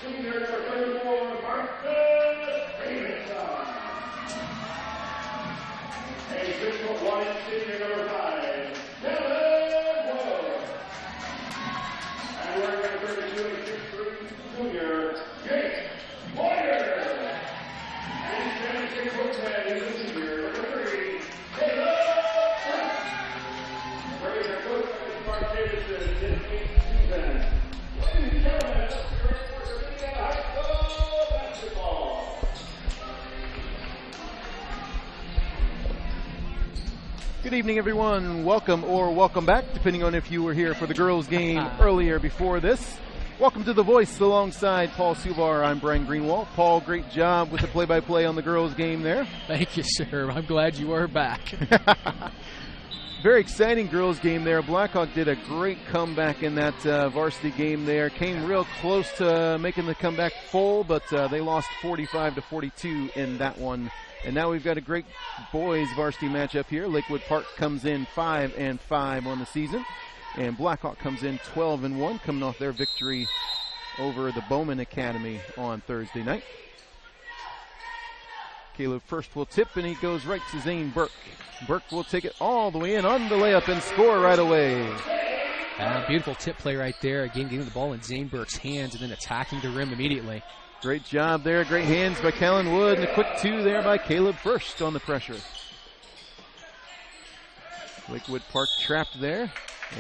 Senior number 34, Marcus Davidson. A 6'1", senior number 5, Lakewood. And wearing number 32, a 6'3", junior, Jake Boyer. And standing 6'10", is the senior number 3, Caleb. Braves are coached by Mark Davidson in his 8th season. Ladies and gentlemen, let's hear it for Virginia High School basketball. Good evening, everyone. Welcome or welcome back, depending on if you were here for the girls' game earlier before this. Welcome to The Voice alongside Paul Suvar. I'm Brian Greenwald. Paul, great job with the play-by-play on the girls' game there. Thank you, sir. I'm glad you are back. Very exciting girls' game there. Blackhawk did a great comeback in that varsity game there. Came real close to making the comeback full, but they lost 45-42 in that one. And now we've got a great boys varsity matchup here. Lakewood Park comes in 5-5 on the season, and Blackhawk comes in 12-1, coming off their victory over the Bowman Academy on Thursday night. Caleb first will tip, and he goes right to Zane Burke. Burke will take it all the way in on the layup and score right away. Beautiful tip play right there. Again, getting the ball in Zane Burke's hands and then attacking the rim immediately. Great job there. Great hands by Callan Wood, and a quick two there by Caleb first on the pressure. Lakewood Park trapped there,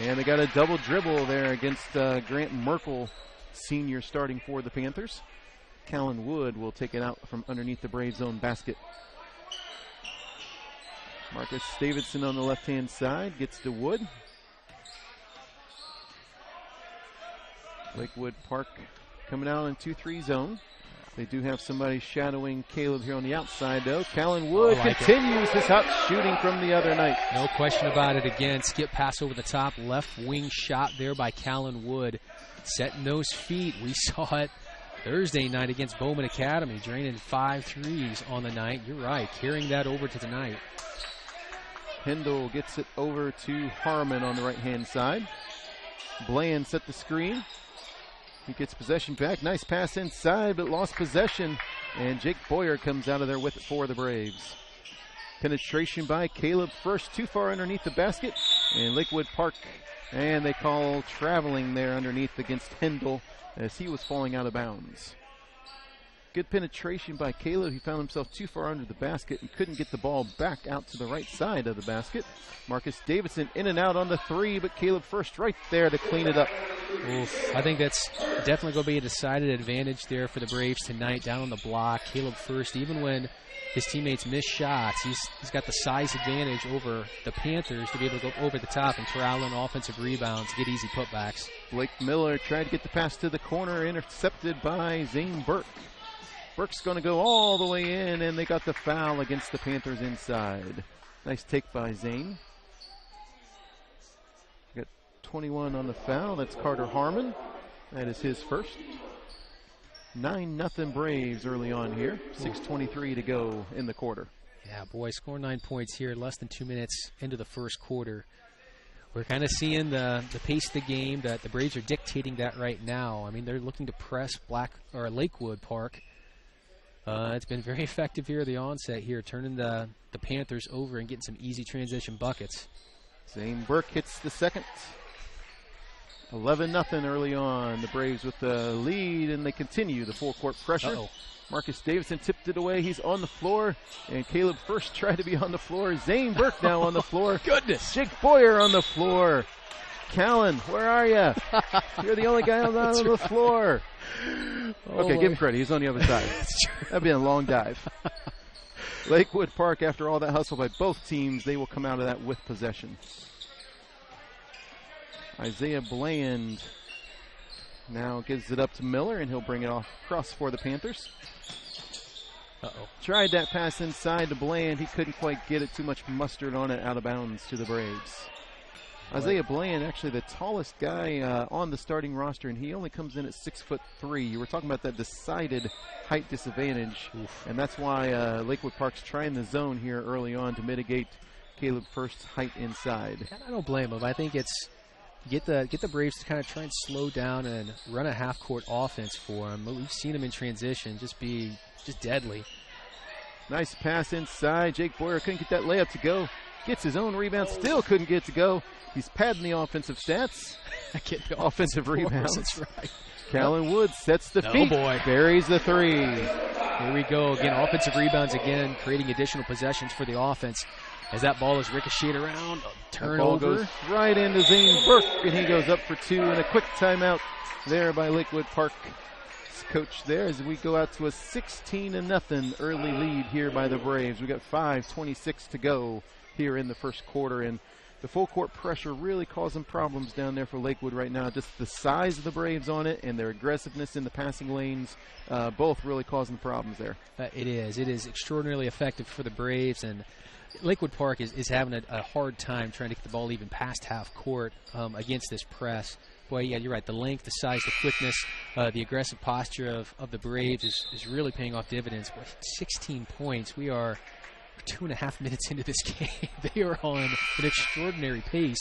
and they got a double dribble there against Grant Merkel, senior, starting for the Panthers. Callan Wood will take it out from underneath the Braves' own basket. Marcus Davidson on the left-hand side gets to Wood. Lakewood Park coming out in 2-3 zone. They do have somebody shadowing Caleb here on the outside, though. Callan Wood continues his hot shooting from the other night. No question about it. Again, skip pass over the top, left wing shot there by Callan Wood. Setting those feet. We saw it Thursday night against Bowman Academy, draining 5 threes on the night. You're right, carrying that over to tonight. Hendel gets it over to Harmon on the right-hand side. Bland set the screen. He gets possession back. Nice pass inside, but lost possession. And Jake Boyer comes out of there with it for the Braves. Penetration by Caleb first, too far underneath the basket. And Lakewood Park, and they call traveling there underneath against Hendel as he was falling out of bounds. Good penetration by Caleb. He found himself too far under the basket and couldn't get the ball back out to the right side of the basket. Marcus Davidson in and out on the three, but Caleb first right there to clean it up. Oof, I think that's definitely going to be a decided advantage there for the Braves tonight, down on the block. Caleb first, even when his teammates miss shots, he's got the size advantage over the Panthers to be able to go over the top and corral in offensive rebounds, get easy putbacks. Blake Miller tried to get the pass to the corner, intercepted by Zane Burke. Burke's going to go all the way in, and they got the foul against the Panthers inside. Nice take by Zane. Got 21 on the foul. That's Carter Harmon. That is his first. 9-0 Braves early on here. 6:23 to go in the quarter. Yeah, boy, score 9 points here, less than 2 minutes into the first quarter. We're kind of seeing the pace of the game. That the Braves are dictating that right now. I mean, they're looking to press Lakewood Park. It's been very effective here at the onset here, turning the Panthers over and getting some easy transition buckets. Zane Burke hits the second. 11-0 early on. The Braves with the lead, and they continue the full-court pressure. Marcus Davidson tipped it away. He's on the floor, and Caleb first tried to be on the floor. Zane Burke now on the floor. Goodness. Jake Boyer on the floor. Callan, where are you? You're the only guy on the floor. Okay, give him credit. He's on the other side. That'd be a long dive. Lakewood Park, after all that hustle by both teams, they will come out of that with possession. Isaiah Bland now gives it up to Miller, and he'll bring it off across for the Panthers. Tried that pass inside to Bland. He couldn't quite get it. Too much mustard on it, out of bounds to the Braves. Isaiah Bland, actually the tallest guy on the starting roster, and he only comes in at 6'3". You were talking about that decided height disadvantage, and that's why Lakewood Park's trying the zone here early on to mitigate Caleb First's height inside. And I don't blame him. I think it's get the Braves to kind of try and slow down and run a half-court offense for them. We've seen them in transition just be deadly. Nice pass inside. Jake Boyer couldn't get that layup to go. Gets his own rebound, still couldn't get it to go. He's padding the offensive stats. Get the offensive rebounds. That's right. Callan Wood sets the feet. Oh boy. Buries the three. Here we go. Again, offensive rebounds again, creating additional possessions for the offense. As that ball is ricocheted around, turnover. Ball goes right into Zane Burke, and he goes up for two. And a quick timeout there by Lakewood Park's coach there as we go out to a 16-0 early lead here by the Braves. We got 5:26 to go here in the first quarter, and the full court pressure really causing problems down there for Lakewood right now. Just the size of the Braves on it and their aggressiveness in the passing lanes, both really causing problems there. It is extraordinarily effective for the Braves, and Lakewood Park is having a hard time trying to get the ball even past half court against this press. Boy, yeah, you're right. The length, the size, the quickness, the aggressive posture of the Braves is really paying off dividends. Boy, 16 points. We are 2.5 minutes into this game. They are on an extraordinary pace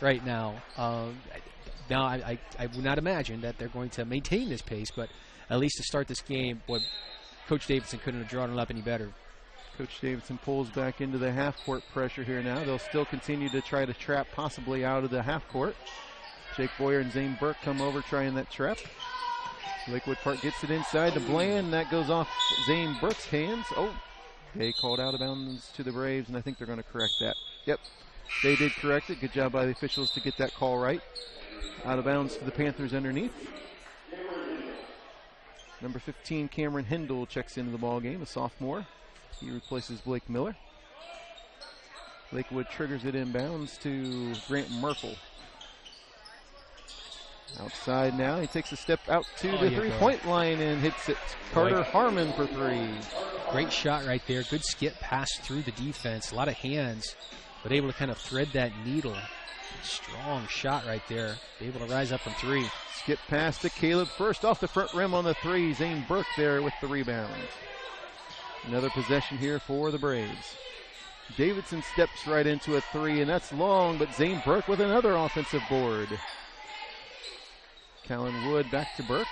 right now. Now, I would not imagine that they're going to maintain this pace, but at least to start this game, boy, Coach Davidson couldn't have drawn it up any better. Coach Davidson pulls back into the half-court pressure here now. They'll still continue to try to trap possibly out of the half-court. Jake Boyer and Zane Burke come over trying that trap. Lakewood Park gets it inside to Bland. That goes off Zane Burke's hands. Oh, they called out of bounds to the Braves, and I think they're going to correct that. Yep, they did correct it. Good job by the officials to get that call right. Out of bounds to the Panthers underneath. Number 15, Cameron Hindle, checks into the ball game, a sophomore. He replaces Blake Miller. Lakewood triggers it inbounds to Grant Merkel. Outside now, he takes a step out to the three-point line and hits it. Carter Harmon for three. Great shot right there. Good skip pass through the defense. A lot of hands, but able to kind of thread that needle. Strong shot right there. Able to rise up from three. Skip pass to Caleb first off the front rim on the three. Zane Burke there with the rebound. Another possession here for the Braves. Davidson steps right into a three, and that's long, but Zane Burke with another offensive board. Callan Wood back to Burke.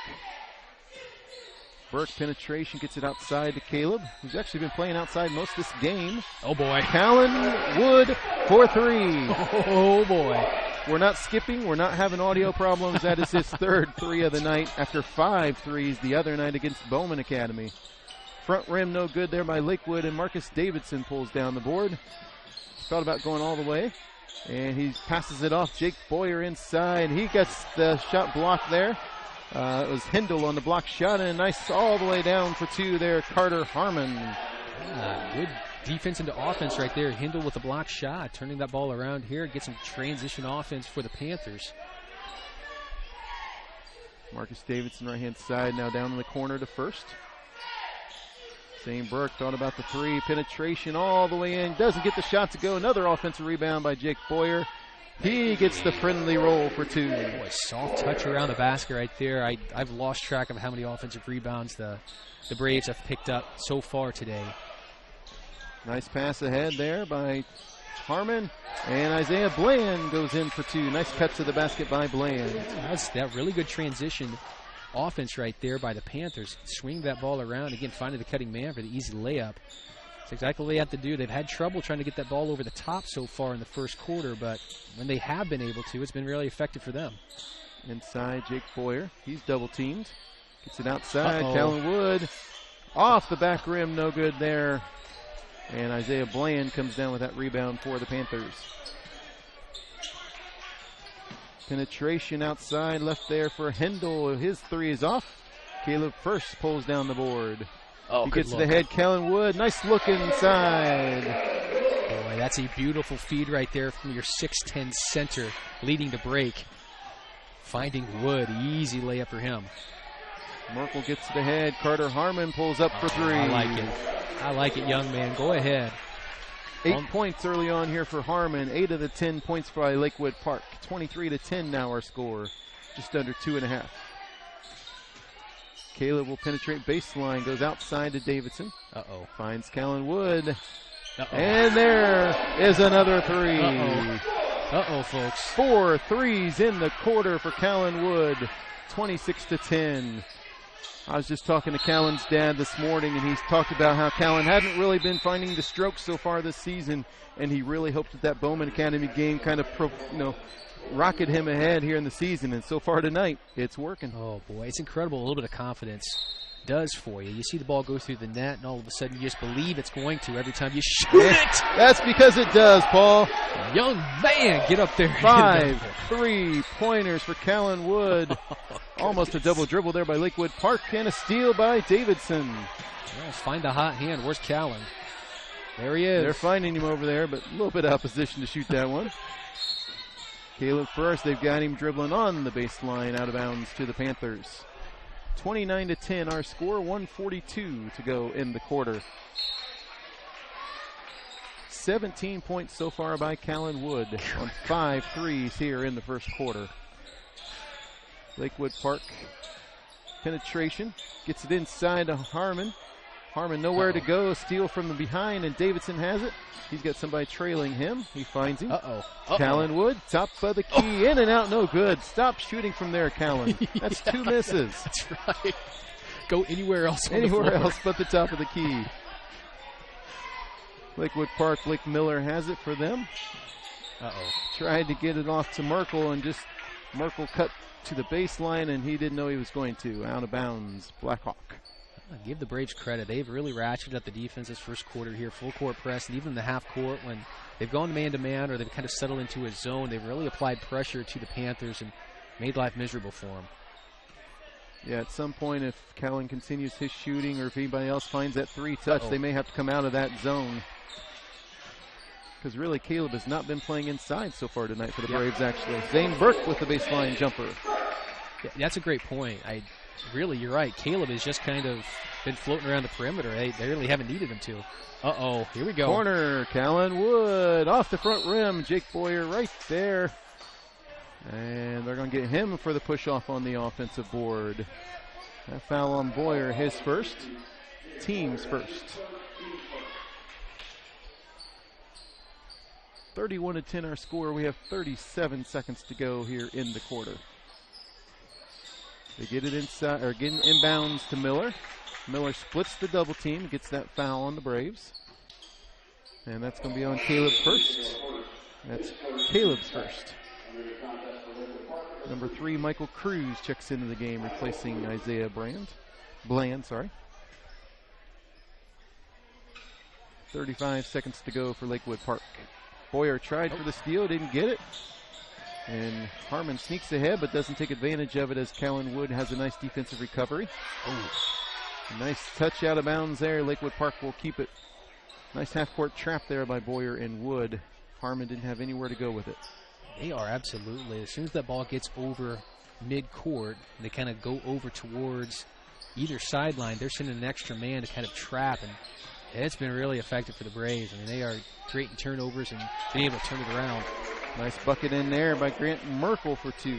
Burke penetration gets it outside to Caleb, who's actually been playing outside most of this game. Oh boy. Callan Wood for three. Oh boy. We're not skipping. We're not having audio problems. That is his third three of the night after 5 threes the other night against Bowman Academy. Front rim no good there by Lakewood, and Marcus Davidson pulls down the board. Thought about going all the way, and he passes it off. Jake Boyer inside. He gets the shot blocked there. It was Hindle on the block shot, and a nice all the way down for two there, Carter Harmon. Good defense into offense right there. Hindle with a block shot, turning that ball around here, get some transition offense for the Panthers. Marcus Davidson right-hand side, now down in the corner to first. Zane Burke thought about the three, penetration all the way in, doesn't get the shot to go. Another offensive rebound by Jake Boyer. He gets the friendly roll for two. Boy, soft touch around the basket right there. I've lost track of how many offensive rebounds the Braves have picked up so far today. Nice pass ahead there by Harmon, and Isaiah Bland goes in for two. Nice cut to the basket by Bland. That's that really good transition offense right there by the Panthers. Swing that ball around, again, finding the cutting man for the easy layup. That's exactly what they have to do. They've had trouble trying to get that ball over the top so far in the first quarter, but when they have been able to, it's been really effective for them. Inside, Jake Boyer. He's double teamed. Gets it outside. Callan Wood off the back rim. No good there. And Isaiah Bland comes down with that rebound for the Panthers. Penetration outside, left there for Hindle. His three is off. Caleb first pulls down the board. He gets to the head. Callan Wood, nice look inside. Boy, that's a beautiful feed right there from your 6'10 center, leading the break. Finding Wood, easy layup for him. Merkel gets to the head. Carter Harmon pulls up for three. I like it. I like it, young man. Go ahead. 8 points early on here for Harmon. 8 of the 10 points by Lakewood Park. 23-10 now our score. Just under 2.5. Caleb will penetrate baseline. Goes outside to Davidson. Finds Callan Wood. And there is another three. Uh-oh, folks. 4 threes in the quarter for Callan Wood, 26-10. I was just talking to Callan's dad this morning, and he's talked about how Callan hadn't really been finding the strokes so far this season, and he really hoped that Bowman Academy game kind of rocket him ahead here in the season, and so far tonight, it's working. Oh, boy, it's incredible. A little bit of confidence does for you. You see the ball go through the net, and all of a sudden you just believe it's going to every time you shoot it. That's because it does, Paul. Young man, get up there. 5 3-pointers for Callan Wood. Almost a double dribble there by Lakewood Park, and a steal by Davidson. Yes, find a hot hand. Where's Callan? There he is. They're finding him over there, but a little bit out of position to shoot that one. Caleb first. They've got him dribbling on the baseline, out of bounds to the Panthers. 29-10 our score, 1:42 to go in the quarter. 17 points so far by Callan Wood on 5 threes here in the first quarter. Lakewood Park penetration, gets it inside to Harmon. Harmon nowhere to go, steal from the behind, and Davidson has it. He's got somebody trailing him. He finds him. Callan Wood, top of the key, in and out, no good. Stop shooting from there, Callan. That's 2 misses. That's right. Go anywhere else. Anywhere else but the top of the key. Lakewood Park, Blake Miller has it for them. Tried to get it off to Merkel, and just Merkel cut to the baseline, and he didn't know he was going to. Out of bounds, Blackhawk. Give the Braves credit. They've really ratcheted up the defense this first quarter here, full court press, and even in the half court when they've gone man-to-man or they've kind of settled into a zone, they've really applied pressure to the Panthers and made life miserable for them. Yeah, at some point, if Callan continues his shooting or if anybody else finds that 3 touch, they may have to come out of that zone. Because really, Caleb has not been playing inside so far tonight for the Braves, actually. Zane Burke with the baseline jumper. Yeah, that's a great point. Really, you're right. Caleb has just kind of been floating around the perimeter. They really haven't needed him to. Here we go. Corner, Callan Wood off the front rim. Jake Boyer right there. And they're going to get him for the push-off on the offensive board. That foul on Boyer, his first. Team's first. 31-10 our score. We have 37 seconds to go here in the quarter. They get it inside, or getting inbounds to Miller. Miller splits the double team, gets that foul on the Braves. And that's going to be on Caleb first. That's Caleb's first. Number 3, Michael Cruz checks into the game, replacing Isaiah Bland, sorry. 35 seconds to go for Lakewood Park. Boyer tried for the steal, didn't get it. And Harmon sneaks ahead but doesn't take advantage of it as Callan Wood has a nice defensive recovery. Nice touch out of bounds there. Lakewood Park will keep it. Nice half-court trap there by Boyer and Wood. Harmon didn't have anywhere to go with it. They are absolutely. As soon as that ball gets over mid-court, they kind of go over towards either sideline. They're sending an extra man to kind of trap, and it's been really effective for the Braves. I mean, they are creating turnovers and being able to turn it around. Nice bucket in there by Grant Merkel for 2.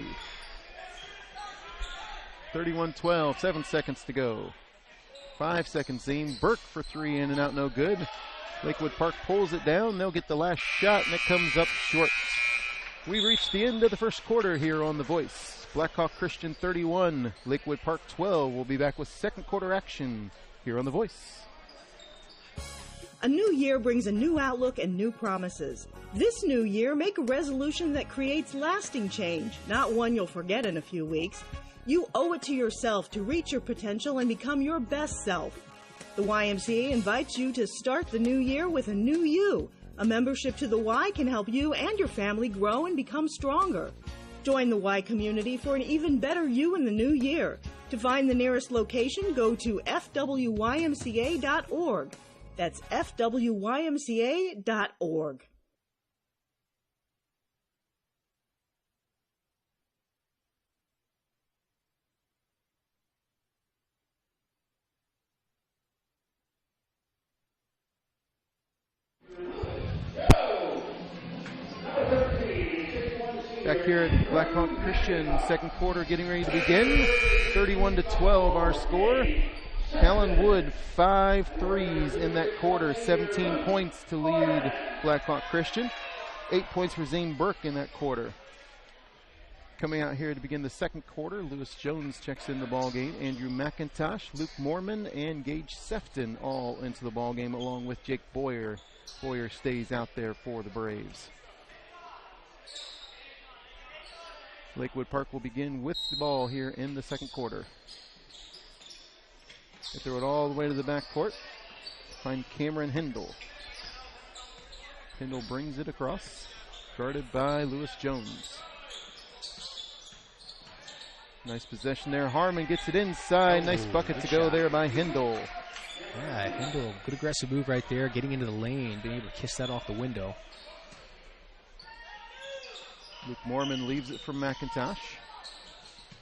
31-12, 7 seconds to go. 5 seconds, Zane Burke for 3, in and out, no good. Lakewood Park pulls it down. They'll get the last shot, and it comes up short. We've reached the end of the first quarter here on The Voice. Blackhawk Christian 31, Lakewood Park 12. We'll be back with second quarter action here on The Voice. A new year brings a new outlook and new promises. This new year, make a resolution that creates lasting change, not one you'll forget in a few weeks. You owe it to yourself to reach your potential and become your best self. The YMCA invites you to start the new year with a new you. A membership to the Y can help you and your family grow and become stronger. Join the Y community for an even better you in the new year. To find the nearest location, go to fwymca.org. That's fwymca.org. Back here at Blackhawk Christian, second quarter getting ready to begin. 31-12 our score. Callan Wood, 5 threes in that quarter, 17 points to lead Blackhawk Christian. 8 points for Zane Burke in that quarter. Coming out here to begin the second quarter, Lewis Jones checks in the ball game. Andrew McIntosh, Luke Mormon, and Gage Sefton all into the ball game, along with Jake Boyer. Boyer stays out there for the Braves. Lakewood Park will begin with the ball here in the second quarter. They throw it all the way to the backcourt. Find Cameron Hindle. Hindle brings it across, guarded by Lewis Jones. Nice possession there. Harmon gets it inside. Nice bucket to go there by Hindle. Yeah, Hindle, good aggressive move right there, getting into the lane, being able to kiss that off the window. Luke Mormon leaves it for McIntosh.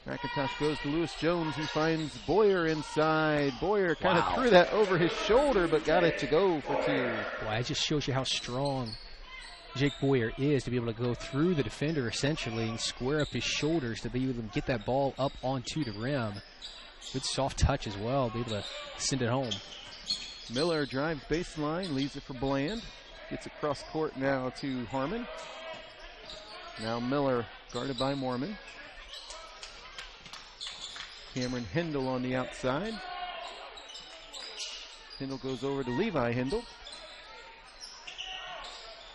McIntosh goes to Lewis Jones, who finds Boyer inside. Boyer kind of threw that over his shoulder, but got it to go for two. Well, that just shows you how strong Jake Boyer is to be able to go through the defender essentially and square up his shoulders to be able to get that ball up onto the rim. Good soft touch as well, be able to send it home. Miller drives baseline, leaves it for Bland. Gets across court now to Harmon. Now Miller guarded by Mormon. Cameron Hindle on the outside. Hindle goes over to Levi Hindle.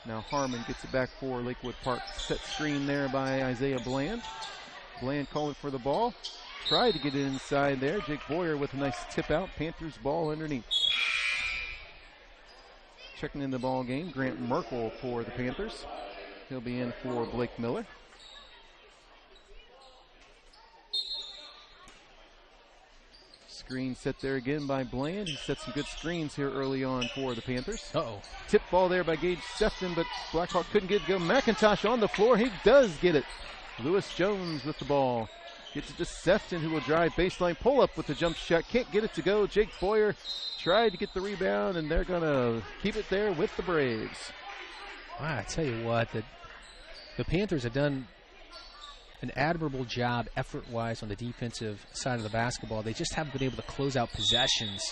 Now Harmon gets it back for Lakewood Park. Set screen there by Isaiah Bland. Bland called it for the ball. Tried to get it inside there. Jake Boyer with a nice tip out. Panthers ball underneath. Checking in the ball game, Grant Merkel for the Panthers. He'll be in for Blake Miller. Screen set there again by Bland. He set some good screens here early on for the Panthers. Uh-oh. Tip ball there by Gage Sefton, but Blackhawk couldn't get it to go. McIntosh on the floor. He does get it. Lewis Jones with the ball. Gets it to Sefton, who will drive baseline. Pull up with the jump shot. Can't get it to go. Jake Boyer tried to get the rebound, and they're going to keep it there with the Braves. Wow, I tell you what, the Panthers have done an admirable job effort-wise on the defensive side of the basketball. They just haven't been able to close out possessions.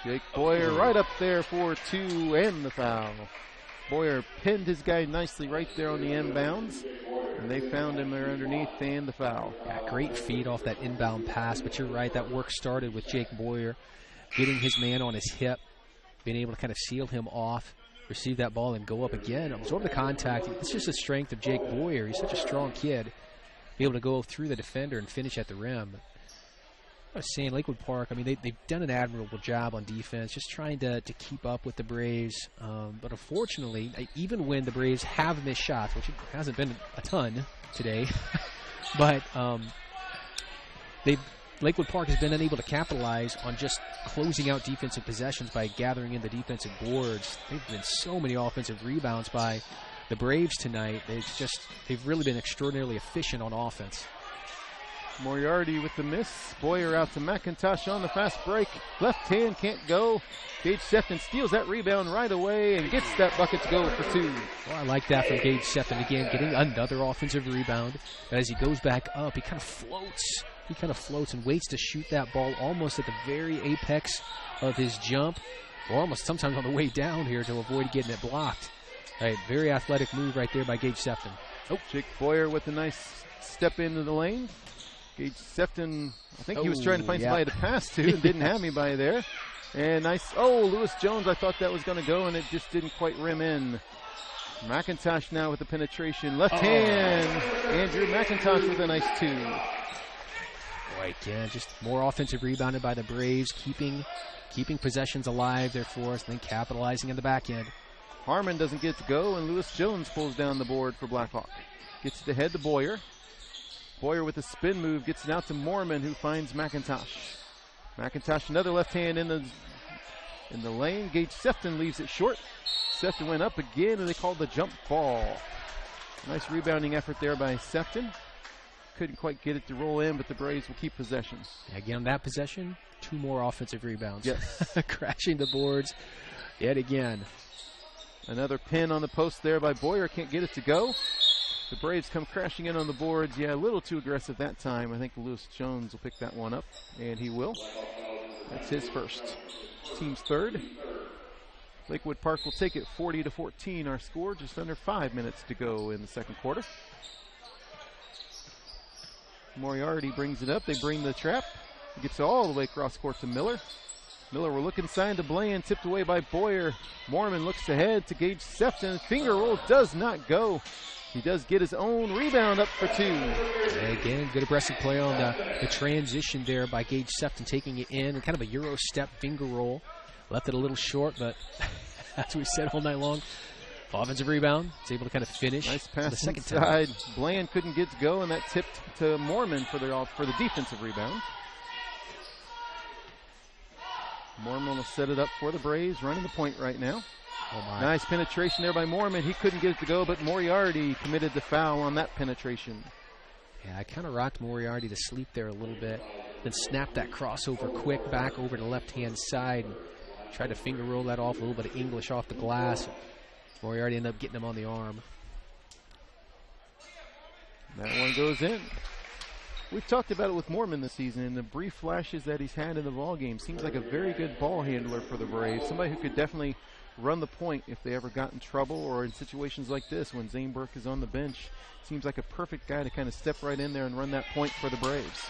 Jake Boyer right up there for two and the foul. Boyer pinned his guy nicely right there on the inbounds, and they found him there underneath and the foul. Yeah, great feed off that inbound pass, but you're right, that work started with Jake Boyer getting his man on his hip, being able to kind of seal him off, receive that ball and go up again, absorb the contact. It's just the strength of Jake Boyer. He's such a strong kid. Be able to go through the defender and finish at the rim. I was saying, Lakewood Park, I mean, they've done an admirable job on defense, just trying to keep up with the Braves. But unfortunately, even when the Braves have missed shots, which hasn't been a ton today, but Lakewood Park has been unable to capitalize on just closing out defensive possessions by gathering in the defensive boards. They've been so many offensive rebounds by the Braves tonight. They've really been extraordinarily efficient on offense. Moriarty with the miss. Boyer out to McIntosh on the fast break. Left hand can't go. Gage Sefton steals that rebound right away and gets that bucket to go for two. Well, I like that from Gage Sefton again, getting another offensive rebound. But as he goes back up, he kind of floats. He kind of floats and waits to shoot that ball almost at the very apex of his jump, or almost sometimes on the way down here to avoid getting it blocked. All right, very athletic move right there by Gage Sefton. Oh, Jake Boyer with a nice step into the lane. Gage Sefton, I think he was trying to find somebody to pass to and didn't have anybody there. And nice, Lewis Jones, I thought that was going to go, and it just didn't quite rim in. McIntosh now with the penetration. Left hand, Andrew McIntosh with a nice two. Boy, again, just more offensive rebounded by the Braves, keeping possessions alive there for us, and then capitalizing on the back end. Harmon doesn't get to go, and Lewis Jones pulls down the board for Blackhawk. Gets it ahead to Boyer. Boyer with a spin move gets it out to Mormon, who finds McIntosh. McIntosh another left hand in the lane. Gage Sefton leaves it short. Sefton went up again, and they called the jump ball. Nice rebounding effort there by Sefton. Couldn't quite get it to roll in, but the Braves will keep possession. Again, on that possession, two more offensive rebounds. Yes. Crashing the boards yet again. Another pin on the post there by Boyer. Can't get it to go. The Braves come crashing in on the boards. Yeah, a little too aggressive that time. I think Lewis Jones will pick that one up, and he will. That's his first. Team's third. Lakewood Park will take it 40-14. Our score, just under 5 minutes to go in the second quarter. Moriarty brings it up. They bring the trap. He gets all the way across court to Miller. Miller will look inside to Bland, tipped away by Boyer. Mormon looks ahead to Gage Sefton. Finger roll does not go. He does get his own rebound up for 2. And again, good aggressive play on the transition there by Gage Sefton, taking it in. Kind of a Euro step finger roll. Left it a little short, but as we said all night long, offensive rebound. It's able to kind of finish. Nice pass the second inside. time. Bland couldn't get to go, and that tipped to Mormon for the defensive rebound. Mormon will set it up for the Braves, running the point right now. Oh my. Nice penetration there by Mormon. He couldn't get it to go, but Moriarty committed the foul on that penetration. Yeah, I kind of rocked Moriarty to sleep there a little bit, then snapped that crossover quick back over to the left-hand side and tried to finger roll that off, a little bit of English off the glass. Moriarty ended up getting him on the arm. That one goes in. We've talked about it with Mormon this season in the brief flashes that he's had in the ball game. Seems like a very good ball handler for the Braves. Somebody who could definitely run the point if they ever got in trouble, or in situations like this when Zane Burke is on the bench. Seems like a perfect guy to kind of step right in there and run that point for the Braves.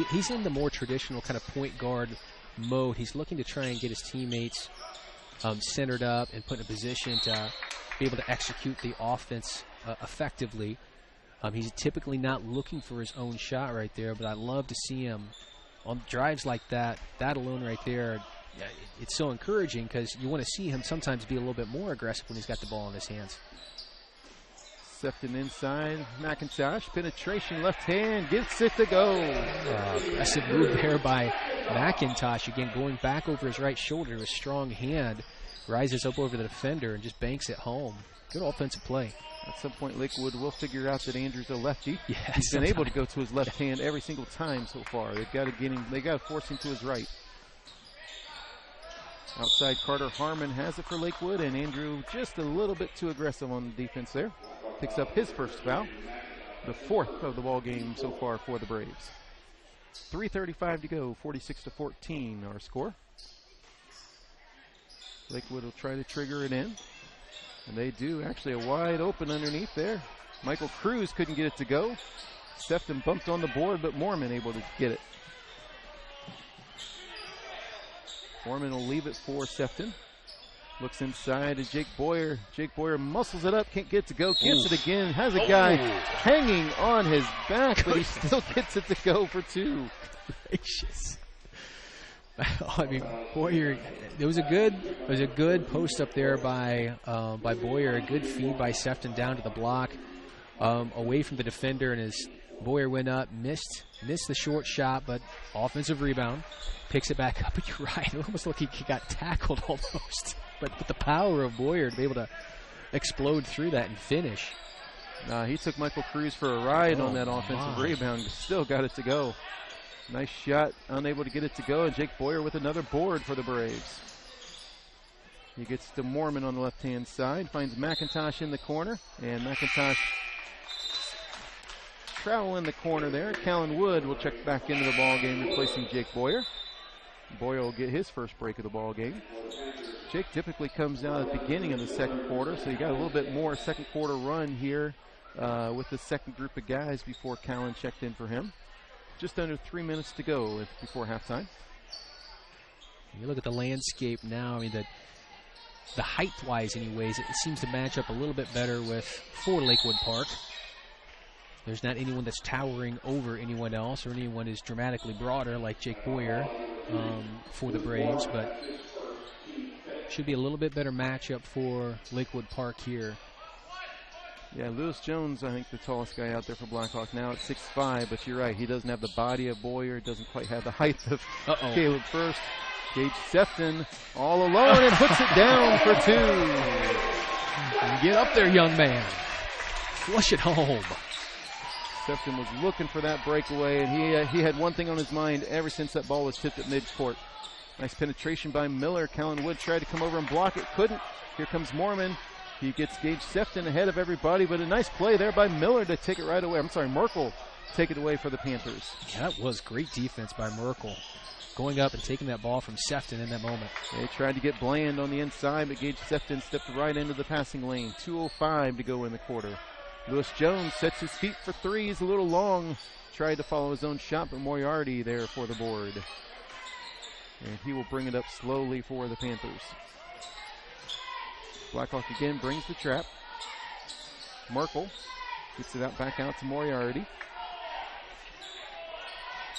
He's in the more traditional kind of point guard mode. He's looking to try and get his teammates centered up and put in a position to be able to execute the offense effectively. He's typically not looking for his own shot right there, but I love to see him on drives like that. That alone right there, it's so encouraging because you want to see him sometimes be a little bit more aggressive when he's got the ball in his hands. Sefton inside. McIntosh, penetration, left hand, gets it to go. Aggressive move there by McIntosh. Again, going back over his right shoulder to a strong hand. Rises up over the defender and just banks it home. Good offensive play. At some point, Lakewood will figure out that Andrew's a lefty. Yeah, he's been able to go to his left hand every single time so far. They've got to get him. They got to force him to his right. Outside, Carter Harmon has it for Lakewood, and Andrew just a little bit too aggressive on the defense there. Picks up his first foul, the 4th of the ball game so far for the Braves. 3:35 to go, 46-14 our score. Lakewood will try to trigger it in. And they do. Actually, a wide open underneath there. Michael Cruz couldn't get it to go. Sefton bumped on the board, but Mormon able to get it. Mormon will leave it for Sefton. Looks inside to Jake Boyer. Jake Boyer muscles it up, can't get it to go. Gets it again. Has a guy hanging on his back, but he still gets it to go for 2. Gracious. I mean, Boyer, there was a good post up there by Boyer, a good feed by Sefton down to the block, away from the defender, and as Boyer went up, missed the short shot, but offensive rebound, picks it back up. But you're right, it almost looked like he got tackled almost, but with the power of Boyer to be able to explode through that and finish. He took Michael Cruz for a ride on that offensive rebound, still got it to go. Nice shot, unable to get it to go, and Jake Boyer with another board for the Braves. He gets to Mormon on the left-hand side, finds McIntosh in the corner, and McIntosh travel in the corner there. Callan Wood will check back into the ball game, replacing Jake Boyer. Boyer will get his first break of the ball game. Jake typically comes out at the beginning of the second quarter, so you got a little bit more second quarter run here with the second group of guys before Callan checked in for him. Just under 3 minutes to go before halftime. You look at the landscape now, I mean, the height-wise anyways, it seems to match up a little bit better for Lakewood Park. There's not anyone that's towering over anyone else or anyone who's dramatically broader like Jake Boyer for the Braves, but should be a little bit better matchup for Lakewood Park here. Yeah, Lewis Jones, I think the tallest guy out there for Blackhawk now at 6'5", but you're right, he doesn't have the body of Boyer, doesn't quite have the height of Caleb First. Gage Sefton all alone and puts it down for 2. Get up there, young man. Flush it home. Sefton was looking for that breakaway, and he had one thing on his mind ever since that ball was tipped at midcourt. Nice penetration by Miller. Callan Wood tried to come over and block it, couldn't. Here comes Mormon. He gets Gage Sefton ahead of everybody, but a nice play there by Miller to take it right away. I'm sorry, Merkel take it away for the Panthers. Yeah, that was great defense by Merkel, going up and taking that ball from Sefton in that moment. They tried to get Bland on the inside, but Gage Sefton stepped right into the passing lane. 2:05 to go in the quarter. Lewis Jones sets his feet for three. He's a little long. Tried to follow his own shot, but Moriarty there for the board. And he will bring it up slowly for the Panthers. Blackhawk again brings the trap. Merkel gets it out back out to Moriarty.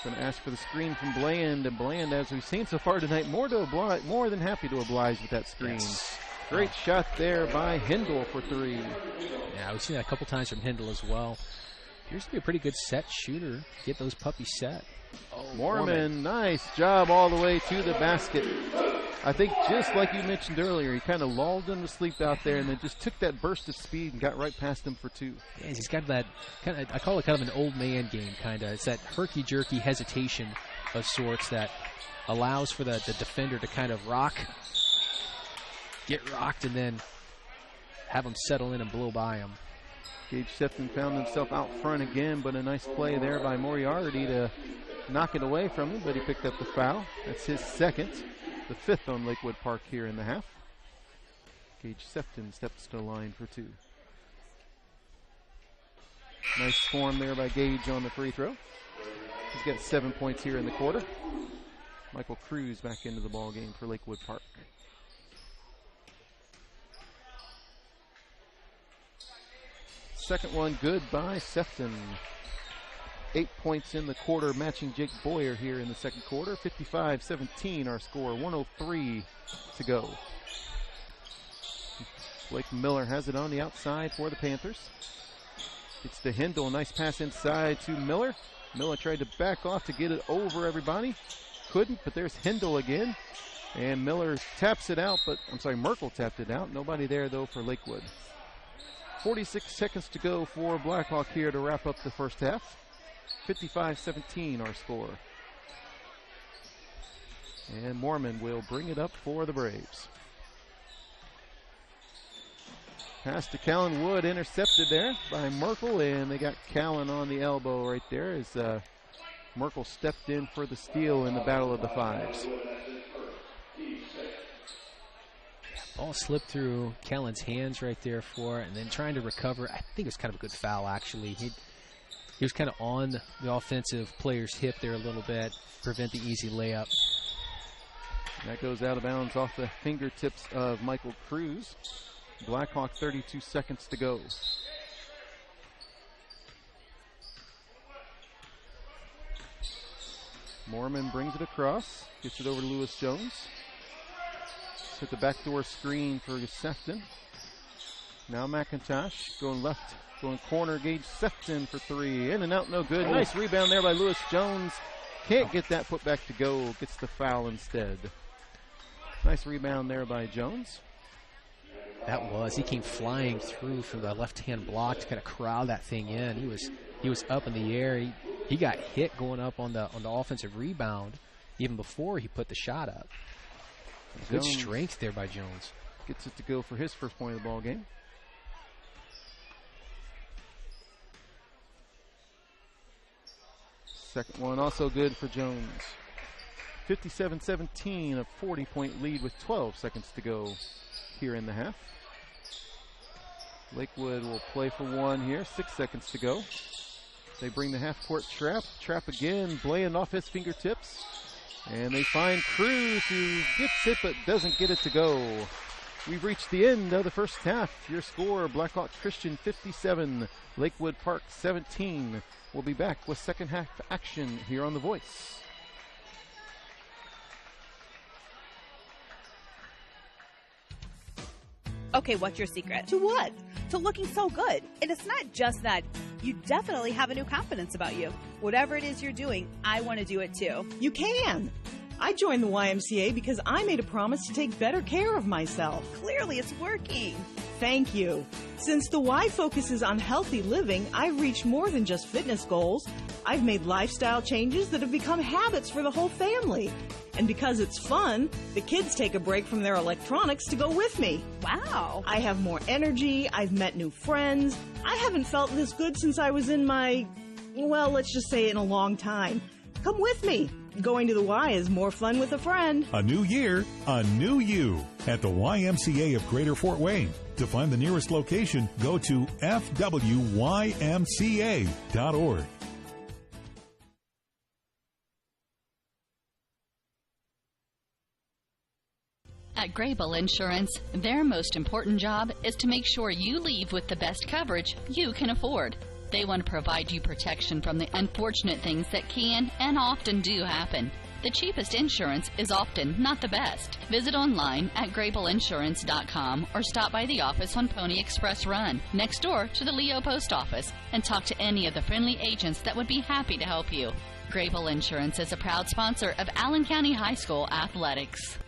Going to ask for the screen from Bland, and Bland, as we've seen so far tonight, more than happy to oblige with that screen. Yes. Great shot there by Hindle for three. Yeah, we've seen that a couple times from Hindle as well. Appears to be a pretty good set shooter. Get those puppies set. Mormon, nice job all the way to the basket. I think just like you mentioned earlier, he kind of lulled them to sleep out there and then just took that burst of speed and got right past them for two. Yeah, he's got that kind of, I call it kind of an old man game, kind of. It's that herky-jerky hesitation of sorts that allows for the defender to kind of get rocked, and then have him settle in and blow by him. Gage Sefton found himself out front again, but a nice play there by Moriarty to knock it away from him, but he picked up the foul. That's his second, the fifth on Lakewood Park here in the half. Gage Sefton steps to the line for two. Nice form there by Gage on the free throw. He's got 7 points here in the quarter. Michael Cruz back into the ball game for Lakewood Park. Second one good by Sefton. 8 points in the quarter, matching Jake Boyer here in the second quarter. 55-17 our score, 1:03 to go. Blake Miller has it on the outside for the Panthers. It's to Hindle, nice pass inside to Miller. Miller tried to back off to get it over everybody. Couldn't, but there's Hindle again. And Miller taps it out, Merkel tapped it out. Nobody there though for Lakewood. 46 seconds to go for Blackhawk here to wrap up the first half. 55-17 our score. And Mormon will bring it up for the Braves. Pass to Callan Wood, intercepted there by Merkel, and they got Callan on the elbow right there as Merkel stepped in for the steal in the battle of the fives. Ball slipped through Callan's hands right there for it, and then trying to recover. I think it was kind of a good foul, actually. He was kind of on the offensive player's hip there a little bit, prevent the easy layup. That goes out of bounds off the fingertips of Michael Cruz. Blackhawk 32 seconds to go. Mormon brings it across, gets it over to Lewis Jones. Hit the backdoor screen for Sefton. Now McIntosh going left, going corner. Gage Sefton for three. In and out, no good. Nice rebound there by Lewis Jones. Can't get that put back to go. Gets the foul instead. Nice rebound there by Jones. He came flying through from the left-hand block to kind of corral that thing in. He was up in the air. He got hit going up on the offensive rebound even before he put the shot up. Good strength there by Jones. Gets it to go for his first point of the ball game. Second one also good for Jones. 57-17, a 40-point lead with 12 seconds to go here in the half. Lakewood will play for one here, 6 seconds to go. They bring the half-court trap. Trap again, Bland off his fingertips. And they find Cruz, who gets it but doesn't get it to go. We've reached the end of the first half. Your score, Blackhawk Christian 57, Lakewood Park 17. We'll be back with second half action here on The Voice. Okay, what's your secret? To what? To looking so good. And it's not just that. You definitely have a new confidence about you. Whatever it is you're doing, I want to do it too. You can. I joined the YMCA because I made a promise to take better care of myself. Clearly, it's working. Thank you. Since the Y focuses on healthy living, I've reached more than just fitness goals. I've made lifestyle changes that have become habits for the whole family. And because it's fun, the kids take a break from their electronics to go with me. Wow. I have more energy. I've met new friends. I haven't felt this good since I was in my well, let's just say in a long time. Come with me. Going to the Y is more fun with a friend. A new year, a new you at the YMCA of Greater Fort Wayne. To find the nearest location, go to fwymca.org. At Grable Insurance, their most important job is to make sure you leave with the best coverage you can afford. They want to provide you protection from the unfortunate things that can and often do happen. The cheapest insurance is often not the best. Visit online at grableinsurance.com or stop by the office on Pony Express Run, next door to the Leo Post Office, and talk to any of the friendly agents that would be happy to help you. Grable Insurance is a proud sponsor of Allen County High School athletics.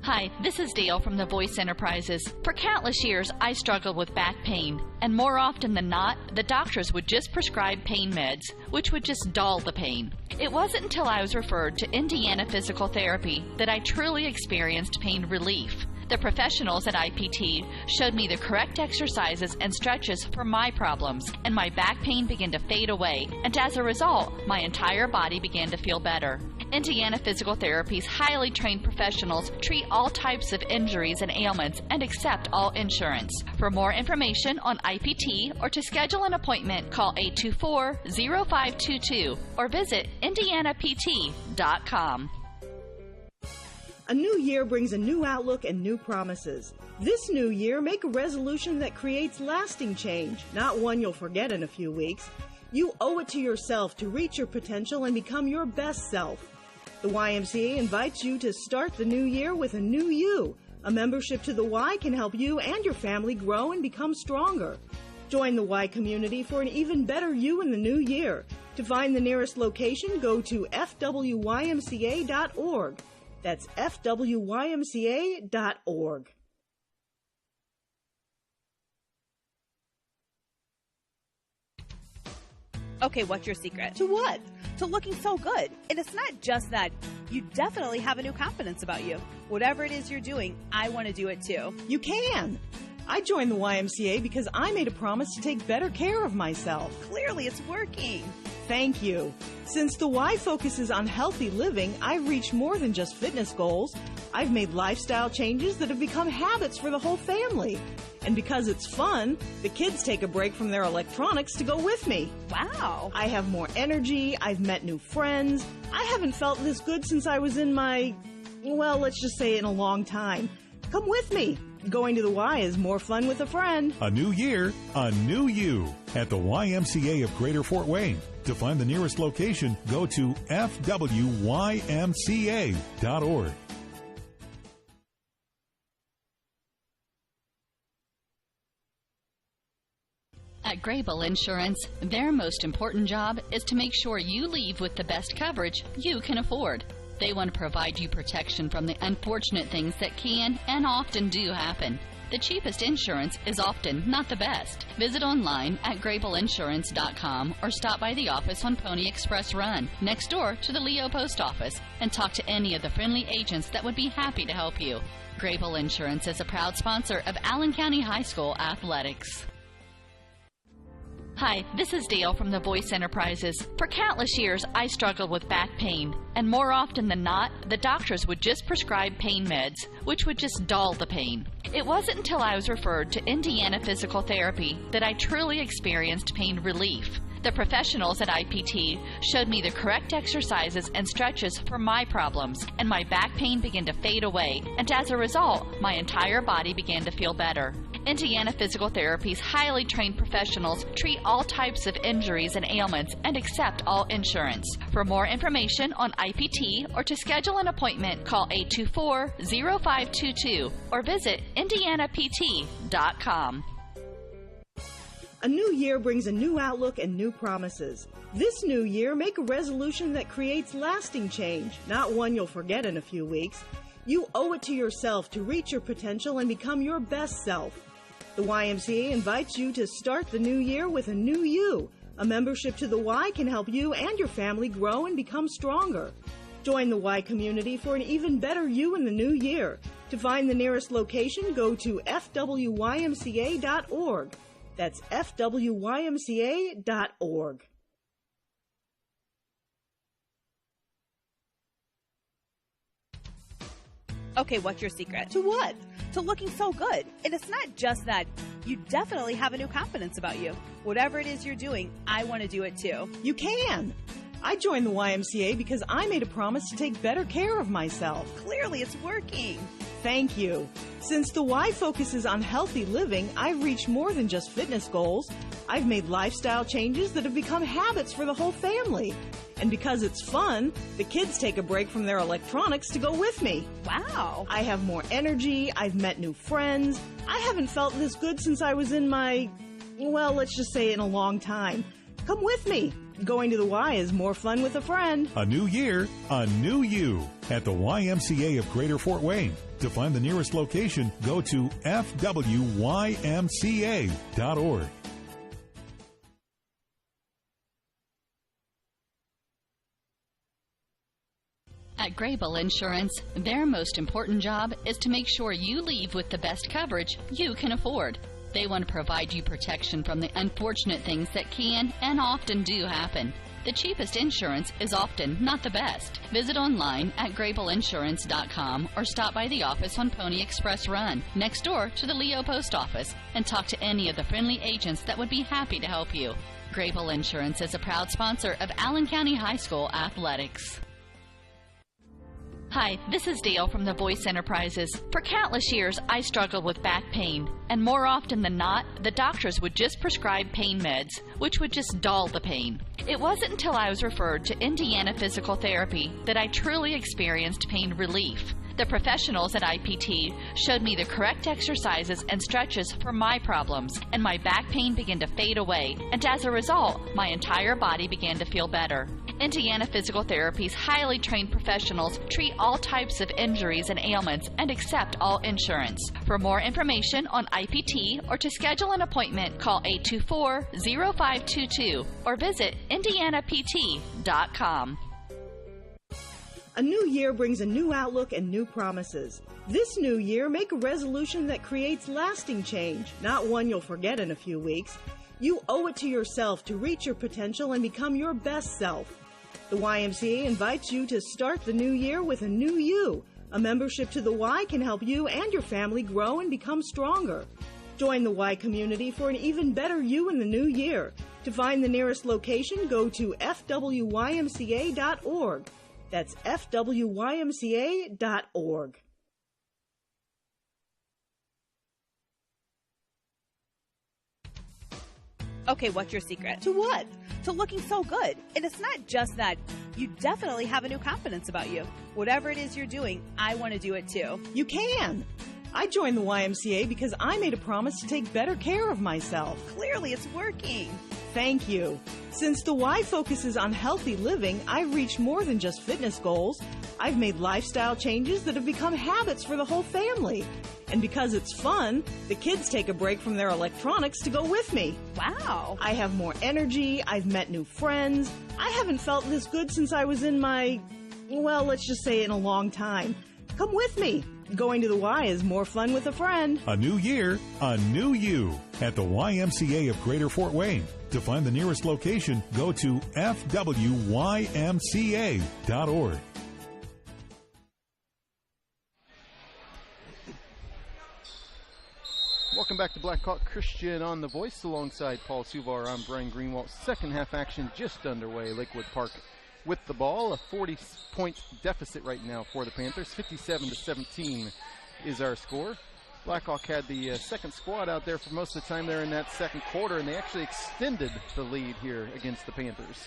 Hi, this is Dale from the Voice Enterprises. For countless years, I struggled with back pain, and more often than not, the doctors would just prescribe pain meds, which would just dull the pain. It wasn't until I was referred to Indiana Physical Therapy that I truly experienced pain relief. The professionals at IPT showed me the correct exercises and stretches for my problems, and my back pain began to fade away, and as a result, my entire body began to feel better. Indiana Physical Therapy's highly trained professionals treat all types of injuries and ailments and accept all insurance. For more information on IPT or to schedule an appointment, call 824-0522 or visit indianapt.com. A new year brings a new outlook and new promises. This new year, make a resolution that creates lasting change, not one you'll forget in a few weeks. You owe it to yourself to reach your potential and become your best self. The YMCA invites you to start the new year with a new you. A membership to the Y can help you and your family grow and become stronger. Join the Y community for an even better you in the new year. To find the nearest location, go to fwymca.org. That's fwymca.org. Okay, what's your secret? To what? To looking so good. And it's not just that. You definitely have a new confidence about you. Whatever it is you're doing, I want to do it too. You can. I joined the YMCA because I made a promise to take better care of myself. Clearly, it's working. Thank you. Since the Y focuses on healthy living, I've reached more than just fitness goals. I've made lifestyle changes that have become habits for the whole family. And because it's fun, the kids take a break from their electronics to go with me. Wow. I have more energy. I've met new friends. I haven't felt this good since I was in my, well, let's just say in a long time. Come with me. Going to the Y is more fun with a friend. A new year, a new you at the YMCA of Greater Fort Wayne. To find the nearest location, go to fwymca.org. At Grable Insurance, their most important job is to make sure you leave with the best coverage you can afford. They want to provide you protection from the unfortunate things that can and often do happen. The cheapest insurance is often not the best. Visit online at grableinsurance.com or stop by the office on Pony Express Run, next door to the Leo Post Office, and talk to any of the friendly agents that would be happy to help you. Grable Insurance is a proud sponsor of Allen County High School athletics. Hi, this is Dale from the Voice Enterprises. For countless years, I struggled with back pain, and more often than not, the doctors would just prescribe pain meds, which would just dull the pain. It wasn't until I was referred to Indiana Physical Therapy that I truly experienced pain relief. The professionals at IPT showed me the correct exercises and stretches for my problems, and my back pain began to fade away, and as a result, my entire body began to feel better. Indiana Physical Therapy's highly trained professionals treat all types of injuries and ailments and accept all insurance. For more information on IPT or to schedule an appointment, call 824-0522 or visit indianapt.com. A new year brings a new outlook and new promises. This new year, make a resolution that creates lasting change, not one you'll forget in a few weeks. You owe it to yourself to reach your potential and become your best self. The YMCA invites you to start the new year with a new you. A membership to the Y can help you and your family grow and become stronger. Join the Y community for an even better you in the new year. To find the nearest location, go to fwymca.org. That's fwymca.org. Okay, what's your secret? To what? To looking so good. And it's not just that. You definitely have a new confidence about you. Whatever it is you're doing, I want to do it too. You can. I joined the YMCA because I made a promise to take better care of myself. Clearly, it's working. Thank you. Since the Y focuses on healthy living, I've reached more than just fitness goals. I've made lifestyle changes that have become habits for the whole family. And because it's fun, the kids take a break from their electronics to go with me. Wow. I have more energy, I've met new friends. I haven't felt this good since I was in my, well, let's just say in a long time. Come with me. Going to the Y is more fun with a friend. A new year, a new you at the YMCA of Greater Fort Wayne. To find the nearest location, go to fwymca.org. At Grable Insurance, their most important job is to make sure you leave with the best coverage you can afford. They want to provide you protection from the unfortunate things that can and often do happen. The cheapest insurance is often not the best. Visit online at grableinsurance.com or stop by the office on Pony Express Run, next door to the Leo Post Office, and talk to any of the friendly agents that would be happy to help you. Grable Insurance is a proud sponsor of Allen County High School Athletics. Hi, this is Dale from the Voice Enterprises. For countless years, I struggled with back pain, and more often than not, the doctors would just prescribe pain meds, which would just dull the pain. It wasn't until I was referred to Indiana Physical Therapy that I truly experienced pain relief. The professionals at IPT showed me the correct exercises and stretches for my problems, and my back pain began to fade away, and as a result, my entire body began to feel better. Indiana Physical Therapy's highly trained professionals treat all types of injuries and ailments and accept all insurance. For more information on IPT or to schedule an appointment, call 824-0522 or visit indianapt.com. A new year brings a new outlook and new promises. This new year, make a resolution that creates lasting change, not one you'll forget in a few weeks. You owe it to yourself to reach your potential and become your best self. The YMCA invites you to start the new year with a new you. A membership to the Y can help you and your family grow and become stronger. Join the Y community for an even better you in the new year. To find the nearest location, go to fwymca.org. That's fwymca.org. Okay, what's your secret? To what? To looking so good. And it's not just that. You definitely have a new confidence about you. Whatever it is you're doing, I want to do it too. You can. I joined the YMCA because I made a promise to take better care of myself. Clearly, it's working. Thank you. Since the Y focuses on healthy living, I've reached more than just fitness goals. I've made lifestyle changes that have become habits for the whole family. And because it's fun, the kids take a break from their electronics to go with me. Wow. I have more energy, I've met new friends. I haven't felt this good since I was in my, well, let's just say in a long time. Come with me. Going to the Y is more fun with a friend. A new year, a new you at the YMCA of Greater Fort Wayne. To find the nearest location, go to fwymca.org. Welcome back to Blackhawk Christian on the Voice. Alongside Paul Suvar, I'm Brian Greenwald. Second half action just underway. Lakewood Park with the ball. A 40-point deficit right now for the Panthers. 57-17 is our score. Blackhawk had the second squad out there for most of the time there in that second quarter, and they actually extended the lead here against the Panthers.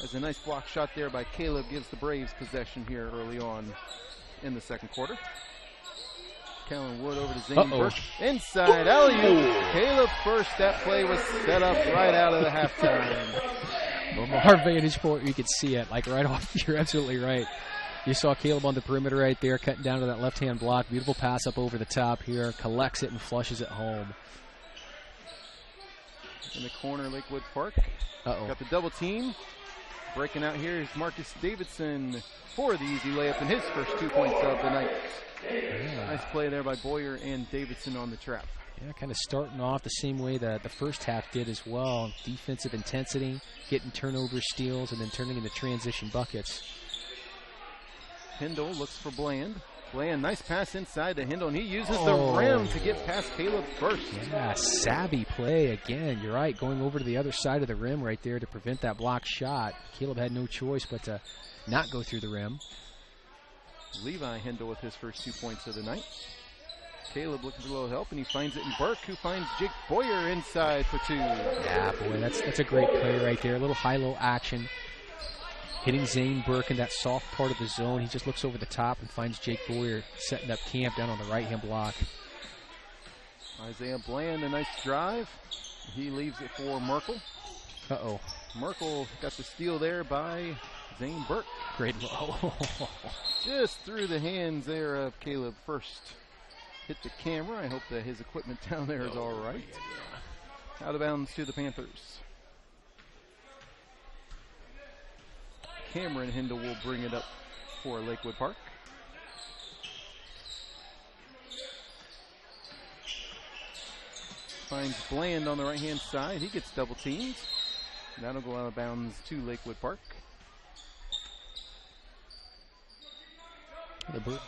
As a nice block shot there by Caleb gives the Braves possession here early on in the second quarter. Kellen Wood over to Zane Burke. Inside alley-oop. Caleb first. That play was set up right out of the halftime. From our vantage point, you could see it, like right off. You're absolutely right. You saw Caleb on the perimeter right there, cutting down to that left-hand block. Beautiful pass up over the top here. Collects it and flushes it home. In the corner, Lakewood Park. Uh-oh. Got the double team. Breaking out here is Marcus Davidson for the easy layup and his first 2 points of the night. Yeah. Nice play there by Boyer and Davidson on the trap. Yeah, kind of starting off the same way that the first half did as well. Defensive intensity, getting turnover steals, and then turning into transition buckets. Hindle looks for Bland. Bland, nice pass inside to Hindle, and he uses the rim to get past Caleb first. Yeah, savvy play again. You're right, going over to the other side of the rim right there to prevent that block shot. Caleb had no choice but to not go through the rim. Levi Hindle with his first 2 points of the night. Caleb looking for a little help, and he finds it in Burke, who finds Jake Boyer inside for 2. Yeah, boy, that's a great play right there. A little high-low action. Hitting Zane Burke in that soft part of the zone. He just looks over the top and finds Jake Boyer setting up camp down on the right-hand block. Isaiah Bland, a nice drive. He leaves it for Merkel. Uh-oh. Merkel got the steal there by Zane Burke. Great low. Just through the hands there of Caleb first. Hit the camera. I hope that his equipment down there is all right. Yeah. Out of bounds to the Panthers. Cameron Hindle will bring it up for Lakewood Park. Finds Bland on the right-hand side. He gets double teamed. That'll go out of bounds to Lakewood Park.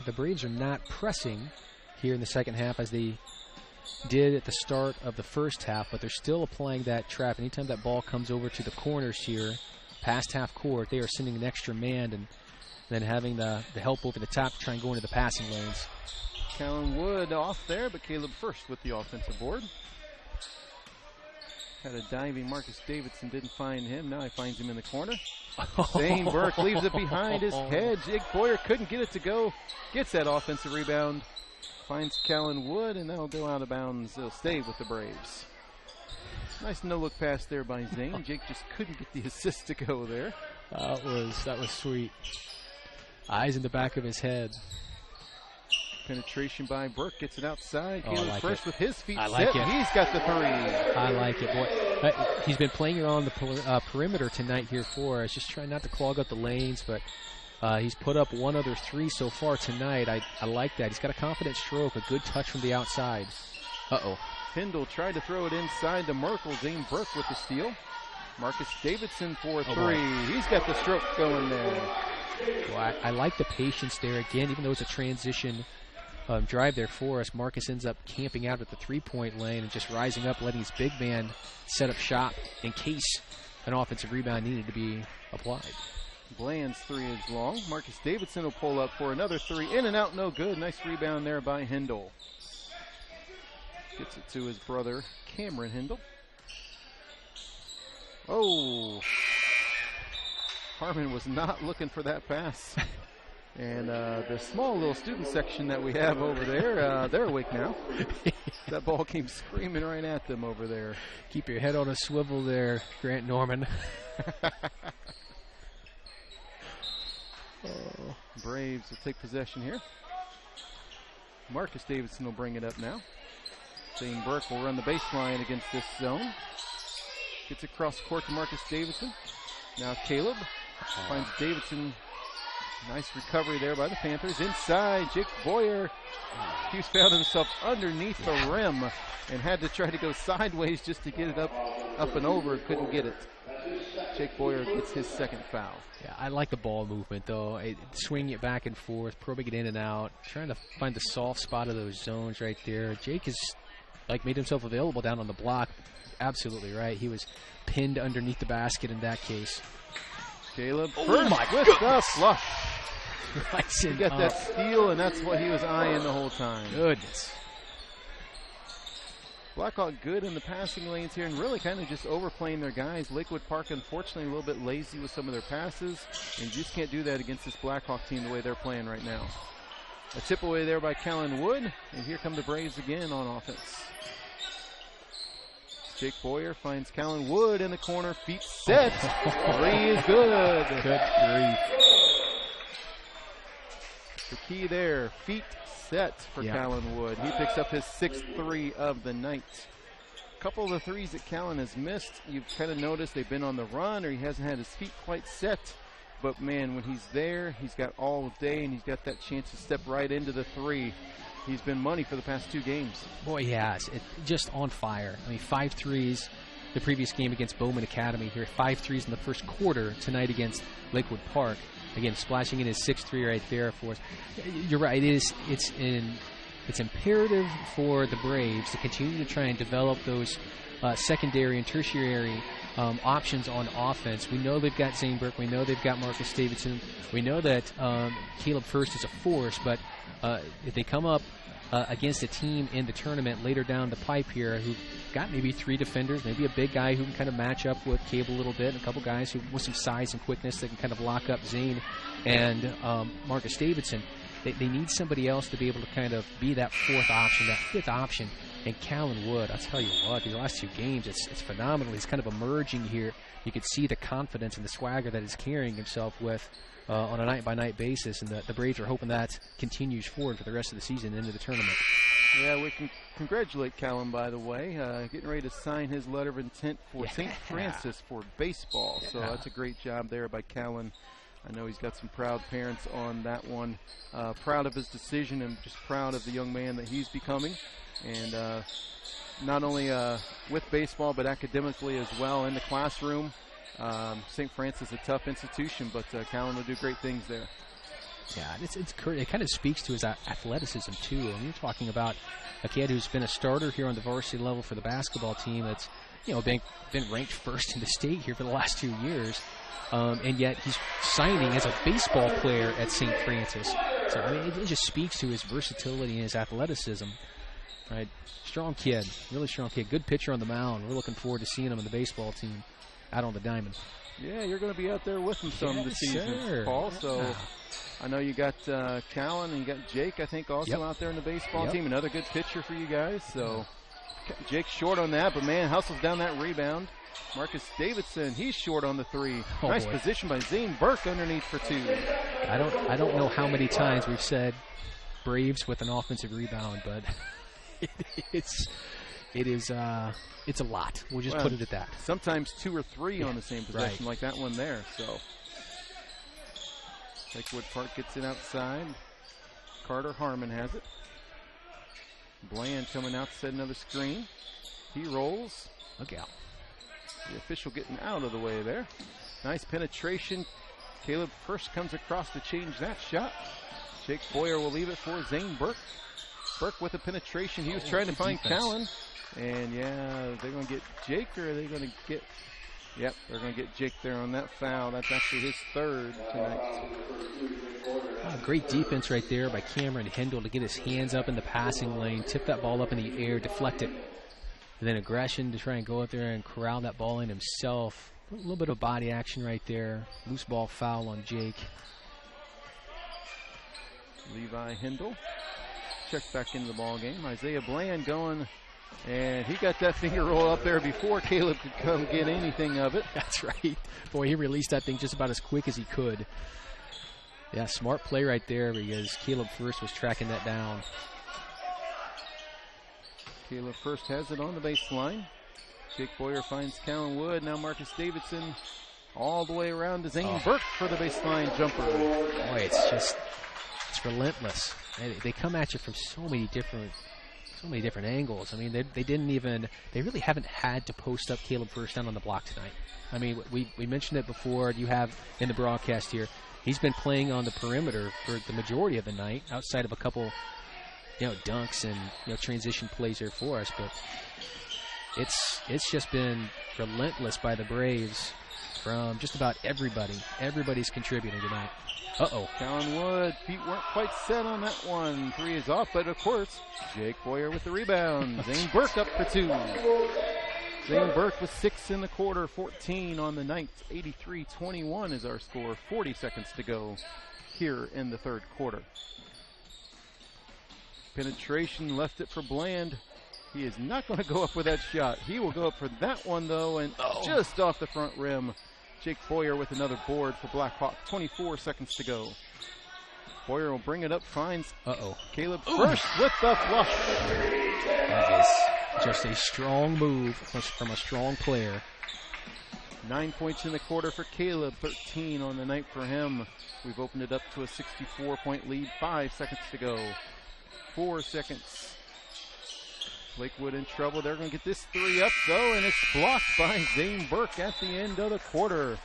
The Braves are not pressing here in the second half as they did at the start of the first half, but they're still applying that trap. Anytime that ball comes over to the corners here, past half court, they are sending an extra man and then having the help over the top to try and go into the passing lanes. Callan Wood off there, but Caleb first with the offensive board. Had a diving Marcus Davidson, didn't find him. Now he finds him in the corner. Zane Burke leaves it behind his head. Jake Boyer couldn't get it to go. Gets that offensive rebound. Finds Callan Wood, and that'll go out of bounds. They'll stay with the Braves. Nice no-look pass there by Zane. Jake just couldn't get the assist to go there. That was sweet. Eyes in the back of his head. Penetration by Burke, gets it outside. Caleb like first it. with his feet I like set. it. He's got the 3. I like it, boy. He's been playing around the perimeter tonight here for us, just trying not to clog up the lanes, but he's put up one other 3 so far tonight. I like that. He's got a confident stroke, a good touch from the outside. Uh-oh. Hindle tried to throw it inside to Merkel. Zane Burke with the steal. Marcus Davidson for 3. He's got the stroke going there. Well, I like the patience there again, even though it's a transition drive there for us. Marcus ends up camping out at the 3-point lane and just rising up, letting his big man set up shop in case an offensive rebound needed to be applied. Bland's 3 is long. Marcus Davidson will pull up for another 3. In and out, no good. Nice rebound there by Hindle. Gets it to his brother, Cameron Hindle. Oh. Harmon was not looking for that pass. And the small little student section that we have over there, they're awake now. That ball came screaming right at them over there. Keep your head on a swivel there, Grant Norman. Braves will take possession here. Marcus Davidson will bring it up now. Zane Burke will run the baseline against this zone. Gets across court to Marcus Davidson. Now Caleb finds Davidson. Nice recovery there by the Panthers. Inside, Jake Boyer. He's found himself underneath the rim and had to try to go sideways just to get it up and over. Couldn't get it. Jake Boyer gets his second foul. Yeah, I like the ball movement, though. Swinging it back and forth, probing it in and out, trying to find the soft spot of those zones right there. Jake has made himself available down on the block. Absolutely right. He was pinned underneath the basket in that case. Caleb with the flush. He got that steal, and that's what he was eyeing the whole time. Goodness. Blackhawk good in the passing lanes here and really kind of just overplaying their guys. Lakewood Park, unfortunately, a little bit lazy with some of their passes, and you just can't do that against this Blackhawk team the way they're playing right now. A tip away there by Callan Wood, and here come the Braves again on offense. Jake Boyer finds Callan Wood in the corner, feet set. 3 is good. Good grief. The key there, feet set for Callan Wood. He picks up his 6th 3 of the night. A couple of the threes that Callan has missed, you've kind of noticed they've been on the run or he hasn't had his feet quite set. But, man, when he's there, he's got all day and he's got that chance to step right into the 3. He's been money for the past 2 games. Boy, he has. Just on fire. I mean, 5 threes the previous game against Bowman Academy here. 5 threes in the first quarter tonight against Lakewood Park. Again, splashing in his 6th-3 right there for us. You're right. It's imperative for the Braves to continue to try and develop those secondary and tertiary options on offense. We know they've got Zane Burke. We know they've got Marcus Davidson. We know that Caleb First is a force, but if they come up against a team in the tournament later down the pipe here who've got maybe 3 defenders, maybe a big guy who can kind of match up with Caleb a little bit, and a couple guys who with some size and quickness that can kind of lock up Zane and Marcus Davidson, they need somebody else to be able to kind of be that 4th option, that 5th option. And Callan Wood, I'll tell you what, these last 2 games, it's phenomenal. He's kind of emerging here. You can see the confidence and the swagger that he's carrying himself with on a night-by-night basis, and the Braves are hoping that continues forward for the rest of the season into the tournament. Yeah, we can congratulate Callan, by the way, getting ready to sign his letter of intent for St. Francis for baseball. So that's a great job there by Callan. I know he's got some proud parents on that one. Proud of his decision and just proud of the young man that he's becoming. And not only with baseball, but academically as well in the classroom. St. Francis is a tough institution, but Callan will do great things there. Yeah, it kind of speaks to his athleticism, too. And you're talking about a kid who's been a starter here on the varsity level for the basketball team that's, been ranked 1st in the state here for the last 2 years. And yet he's signing as a baseball player at St. Francis. So, I mean, it just speaks to his versatility and his athleticism. Right, strong kid, really strong kid. Good pitcher on the mound. We're looking forward to seeing him in the baseball team out on the diamond. Yeah, you're going to be out there with him some this season, sir. Paul. So I know you got Callan and you got Jake, I think, also out there in the baseball team. Another good pitcher for you guys. So Jake's short on that, but man, hustles down that rebound. Marcus Davidson, he's short on the 3. Nice position by Zane Burke underneath for 2. I don't know how many times we've said Braves with an offensive rebound, but it's a lot. We'll just put it at that. Sometimes 2 or 3 on the same possession, like that one there. So Lakewood Park gets it outside. Carter Harmon has it. Bland coming out to set another screen. He rolls. Look out. The official getting out of the way there. Nice penetration. Caleb First comes across to change that shot. Jake Boyer will leave it for Zane Burke. Burke with a penetration. He was trying to find Callan. And, they're going to get Jake, or are they going to get... Yep, they're going to get Jake there on that foul. That's actually his 3rd tonight. Great defense right there by Cameron Hindle to get his hands up in the passing lane, tip that ball up in the air, deflect it. And then aggression to try and go out there and corral that ball in himself. A little bit of body action right there. Loose ball foul on Jake. Levi Hindle checks back into the ball game. Isaiah Bland going, and he got that finger roll up there before Caleb could come get anything of it. That's right. Boy, he released that thing just about as quick as he could. Yeah, smart play right there because Caleb First was tracking that down. Caleb First has it on the baseline. Jake Boyer finds Callan Wood. Now Marcus Davidson all the way around to Zane Burke for the baseline jumper. Boy, it's relentless. They come at you from so many different angles. I mean, they really haven't had to post up Caleb First down on the block tonight. I mean, we mentioned it before. You have in the broadcast here. He's been playing on the perimeter for the majority of the night, outside of a couple, dunks and transition plays here for us. But it's just been relentless by the Braves from just about everybody. Everybody's contributing tonight. Callan Wood, feet weren't quite set on that one. 3 is off, but of course, Jake Boyer with the rebound. Zane Burke up for 2. Zane Burke with 6 in the quarter, 14 on the night. 83-21 is our score. 40 seconds to go here in the 3rd quarter. Penetration left it for Bland. He is not going to go up with that shot. He will go up for that one, though, and just off the front rim. Jake Boyer with another board for Blackhawk. 24 seconds to go. Boyer will bring it up, finds Caleb First with the flush. That is just a strong move from a strong player. 9 points in the quarter for Caleb, 13 on the night for him. We've opened it up to a 64-point lead, 5 seconds to go. 4 seconds. Lakewood in trouble. They're going to get this 3 up, though, and it's blocked by Zane Burke at the end of the quarter.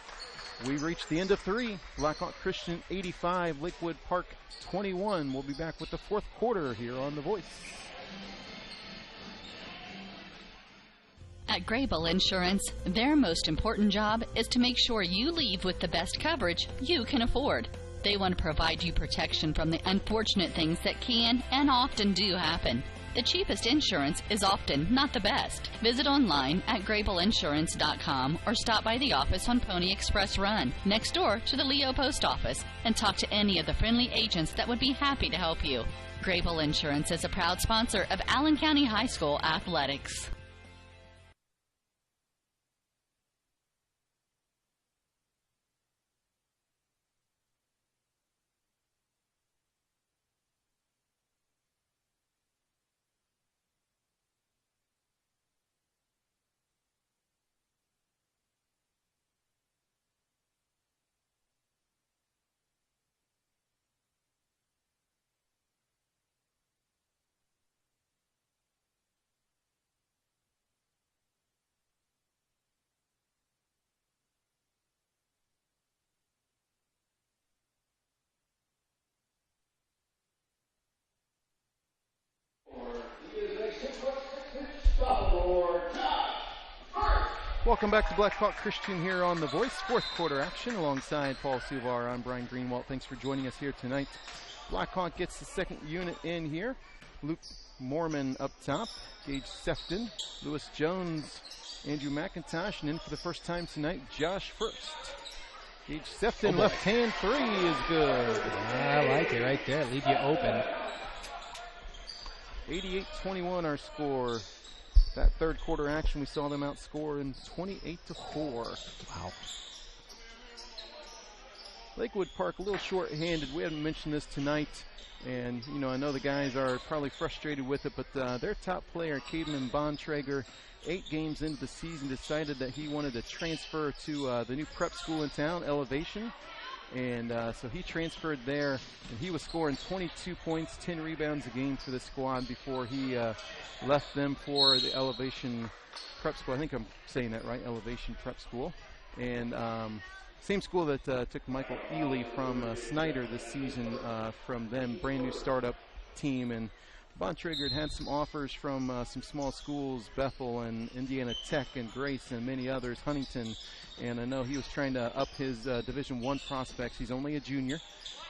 We reached the end of 3. Blackhawk Christian 85, Lakewood Park 21. We'll be back with the 4th quarter here on The Voice. At Grable Insurance, their most important job is to make sure you leave with the best coverage you can afford. They want to provide you protection from the unfortunate things that can and often do happen. The cheapest insurance is often not the best. Visit online at grableinsurance.com or stop by the office on Pony Express Run, next door to the Leo Post Office, and talk to any of the friendly agents that would be happy to help you. Grable Insurance is a proud sponsor of Allen County High School athletics. Welcome back to Blackhawk Christian here on The Voice. 4th quarter action alongside Paul Suvar. I'm Brian Greenwald. Thanks for joining us here tonight. Blackhawk gets the 2nd unit in here. Luke Mormon up top, Gage Sefton, Lewis Jones, Andrew McIntosh, and in for the first time tonight, Josh First. Gage Sefton, left hand 3 is good. I like it right there. Leave you open. 88-21 our score. That 3rd quarter action, we saw them outscoring 28-4. Wow. Lakewood Park a little short-handed. We haven't mentioned this tonight, and you know I know the guys are probably frustrated with it, but their top player, Cademan Bontrager, 8 games into the season, decided that he wanted to transfer to the new prep school in town, Elevation. And so he transferred there, and he was scoring 22 points, 10 rebounds a game for the squad before he left them for the Elevation Prep School. I think I'm saying that right, Elevation Prep School. And same school that took Michael Ely from Snyder this season from them, brand new startup team. And Bontrager had some offers from some small schools, Bethel and Indiana Tech and Grace and many others, Huntington. And I know he was trying to up his Division I prospects. He's only a junior,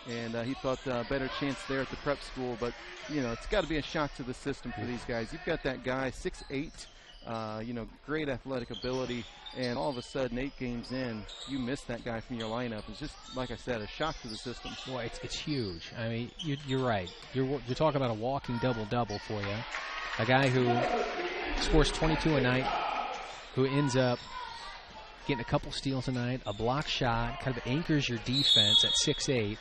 and he thought a better chance there at the prep school. But, you know, it's got to be a shock to the system for these guys. You've got that guy, 6'8", you know, great athletic ability, and all of a sudden, 8 games in, you miss that guy from your lineup. It's just, like I said, a shock to the system. Boy, it's huge. I mean, you're right. You're talking about a walking double-double for you. A guy who scores 22 a night, who ends up getting a couple steals a night, a block shot, kind of anchors your defense at 6'8".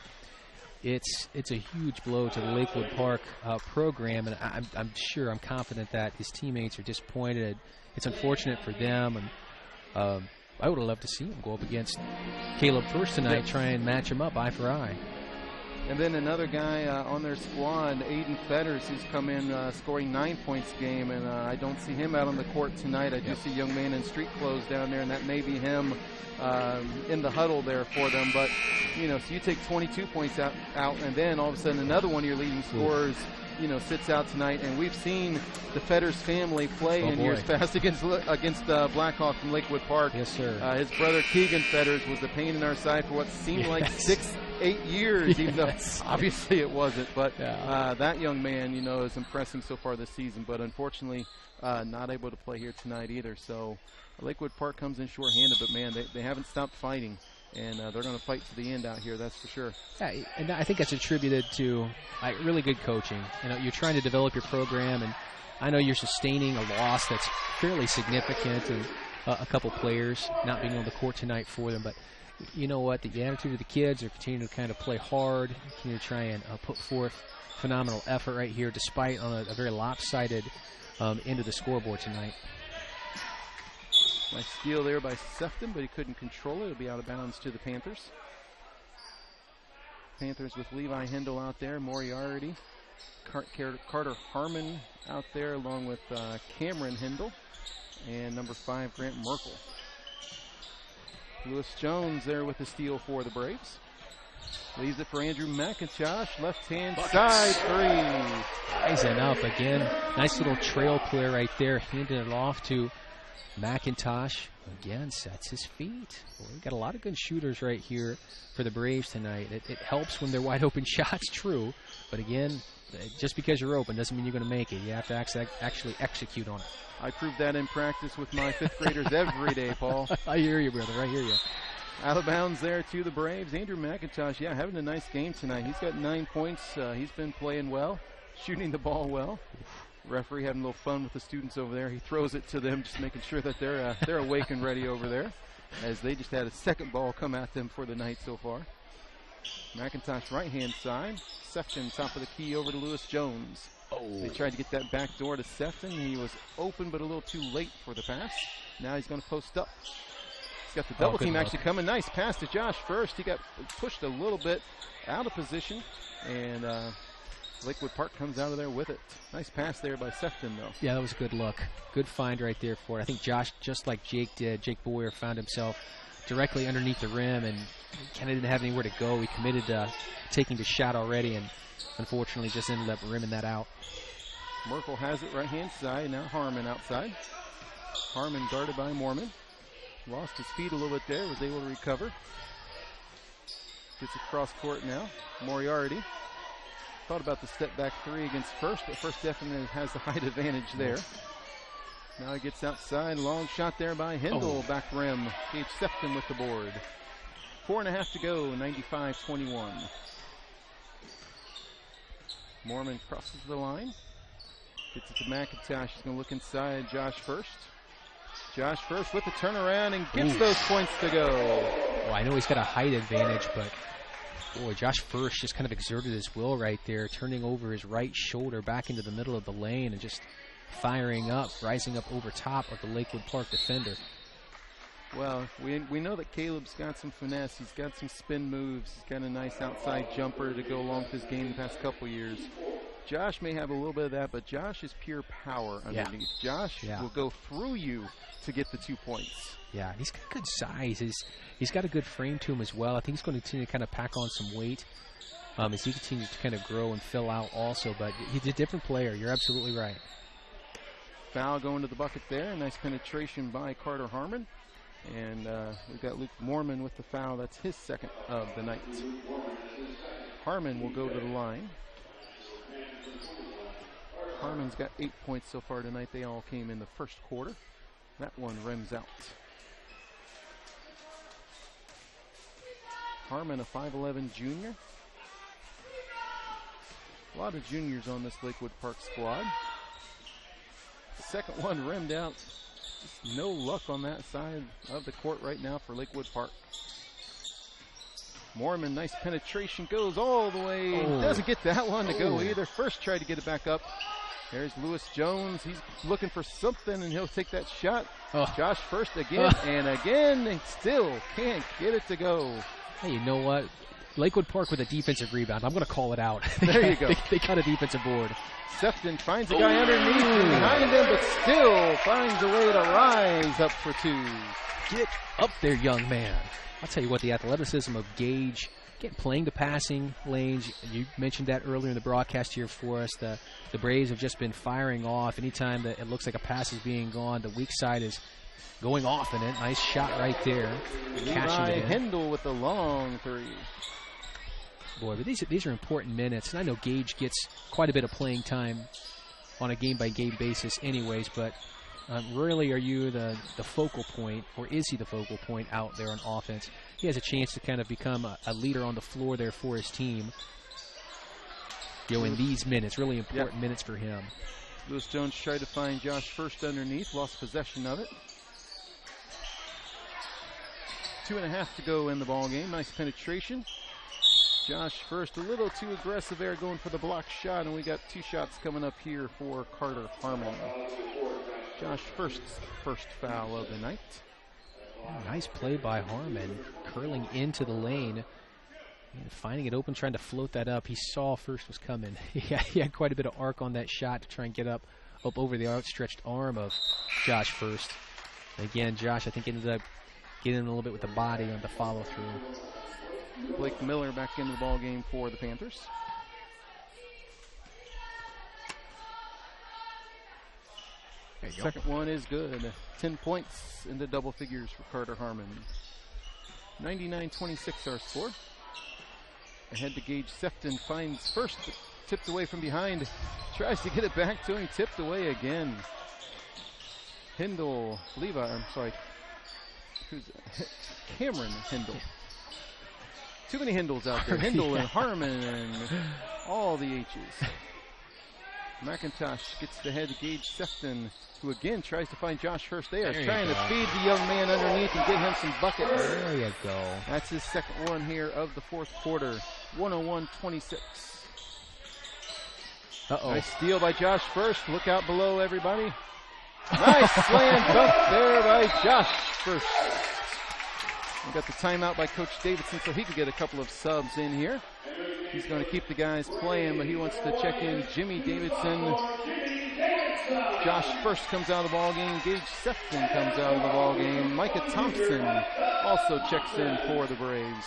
It's a huge blow to the Lakewood Park program, and I'm confident that his teammates are disappointed. It's unfortunate for them, and I would have loved to see him go up against Caleb First tonight, try and match him up eye for eye. And then another guy on their squad, Aiden Fetters, who's come in scoring 9 points a game, and I don't see him out on the court tonight. I do see a young man in street clothes down there, and that may be him in the huddle there for them. But, you know, so you take 22 points out, and then all of a sudden another one of your leading scorers, you know, sits out tonight. And we've seen the Fetters family play in years past against Blackhawk from Lakewood Park. Yes, sir. His brother Keegan Fetters was the pain in our side for what seemed like 6-8 years, even though obviously it wasn't. But that young man, you know, is impressing so far this season. But unfortunately, not able to play here tonight either. So Lakewood Park comes in shorthanded, but man, they haven't stopped fighting. And they're going to fight to the end out here, that's for sure. Yeah, and I think that's attributed to really good coaching. You know, you're trying to develop your program, and I know you're sustaining a loss that's fairly significant, and a couple players not being on the court tonight for them. But you know what? The attitude of the kids are continuing to kind of play hard, continue to try and put forth phenomenal effort right here, despite on a very lopsided end of the scoreboard tonight. Nice steal there by Sefton, but he couldn't control it. It'll be out of bounds to the Panthers. Panthers with Levi Hindle out there, Moriarty, Carter Harmon out there along with Cameron Hindle and number 5, Grant Merkel. Lewis Jones there with the steal for the Braves. Leaves it for Andrew McIntosh, left-hand side 3. Nice enough. Again, nice little trail player right there, handing it off to McIntosh. Again, sets his feet. Boy, we got a lot of good shooters right here for the Braves tonight. It helps when they're wide open shots, true. But again, just because you're open doesn't mean you're going to make it. You have to actually execute on it. I prove that in practice with my 5th graders every day, Paul. I hear you, brother. I hear you. Out of bounds there to the Braves. Andrew McIntosh, having a nice game tonight. He's got 9 points. He's been playing well, shooting the ball well. Referee having a little fun with the students over there. He throws it to them, just making sure that they're awake and ready over there, as they just had a second ball come at them for the night so far. McIntosh right-hand side. Sefton top of the key over to Lewis Jones. They tried to get that back door to Sefton. He was open but a little too late for the pass. Now he's going to post up. He's got the double team actually coming. Nice pass to Josh first. He got pushed a little bit out of position, and Lakewood Park comes out of there with it. Nice pass there by Sefton, though. Yeah, that was a good look. Good find right there for it. I think Josh, just like Jake did, Jake Boyer found himself directly underneath the rim and kind of didn't have anywhere to go. He committed to taking the shot already and unfortunately just ended up rimming that out. Merkel has it right-hand side. Now Harmon outside. Harmon guarded by Mormon. Lost his feet a little bit there. Was able to recover. Gets across court now. Moriarty. Thought about the step back 3 against First, but First definitely has the height advantage there. Now he gets outside. Long shot there by Hindle. Back rim. Gage Sefton with the board. 4.5 to go. 95-21. Mormon crosses the line. Gets it to McIntosh. He's going to look inside. Josh First. Josh First with the turnaround and gets those points to go. Well, I know he's got a height advantage, but boy, Josh First just kind of exerted his will right there, turning over his right shoulder back into the middle of the lane and just firing up, rising up over top of the Lakewood Park defender. Well, we know that Caleb's got some finesse. He's got some spin moves. He's got a nice outside jumper to go along with his game the past couple years. Josh may have a little bit of that, but Josh is pure power underneath. Josh will go through you to get the 2 points. Yeah, he's got good size. He's got a good frame to him as well. I think he's going to continue to kind of pack on some weight as he continues to kind of grow and fill out also. But he's a different player. You're absolutely right. Foul going to the bucket there. Nice penetration by Carter Harmon. And we've got Luke Mormon with the foul. That's his second of the night. Harmon will go to the line. Harmon's got 8 points so far tonight. They all came in the first quarter. That one rims out. Harmon, a 5'11 junior. A lot of juniors on this Lakewood Park squad. The second one rimmed out. Just no luck on that side of the court right now for Lakewood Park. Mormon, nice penetration, goes all the way. Doesn't get that one to go either. First tried to get it back up. There's Lewis Jones. He's looking for something, and he'll take that shot. Josh First again and again, and still can't get it to go. Hey, you know what? Lakewood Park with a defensive rebound. I'm going to call it out. There you go. They got a defensive board. Sefton finds a guy underneath and behind him, but still finds a way to rise up for 2. Get up there, young man. I'll tell you what, the athleticism of Gage, playing the passing lanes. You mentioned that earlier in the broadcast here for us. The Braves have just been firing off. Anytime that it looks like a pass is being gone, the weak side is going off in it. Nice shot right there. Catching it in. Hindle with the long 3. Boy, but these are important minutes. And I know Gage gets quite a bit of playing time on a game-by-game basis anyways, but really, are you the focal point, or is he the focal point out there on offense? He has a chance to kind of become a leader on the floor there for his team. In these minutes, really important minutes for him. Lewis Jones tried to find Josh First underneath, lost possession of it. 2.5 to go in the ball game. Nice penetration. Josh First a little too aggressive there, going for the block shot, and we got 2 shots coming up here for Carter Harmon. Josh First's first foul of the night. Nice play by Harmon, curling into the lane. And finding it open, trying to float that up. He saw first was coming. He had quite a bit of arc on that shot to try and get up over the outstretched arm of Josh First. Again, Josh, I think, ended up getting a little bit with the body on the follow-through. Blake Miller back into the ball game for the Panthers. Second one is good. 10 points into double figures for Carter Harmon. 99-26 our score. Ahead to Gage Sefton, finds First, tipped away from behind. Tries to get it back to him, tipped away again. Hindle, Cameron Hindle. Too many Hindles out there. Hindle and Harmon and all the H's. McIntosh gets the head to Gage Sefton, who again tries to find Josh First. They are trying to feed the young man underneath and get him some buckets. There you go. That's his second one here of the fourth quarter. 101-26. Nice steal by Josh First. Look out below, everybody. Nice slam dunk there by Josh First. We got the timeout by Coach Davidson, so he could get a couple of subs in here. He's going to keep the guys playing, but he wants to check in Jimmy Davidson. Josh First comes out of the ball game. Gage Sefton comes out of the ball game. Micah Thompson also checks in for the Braves.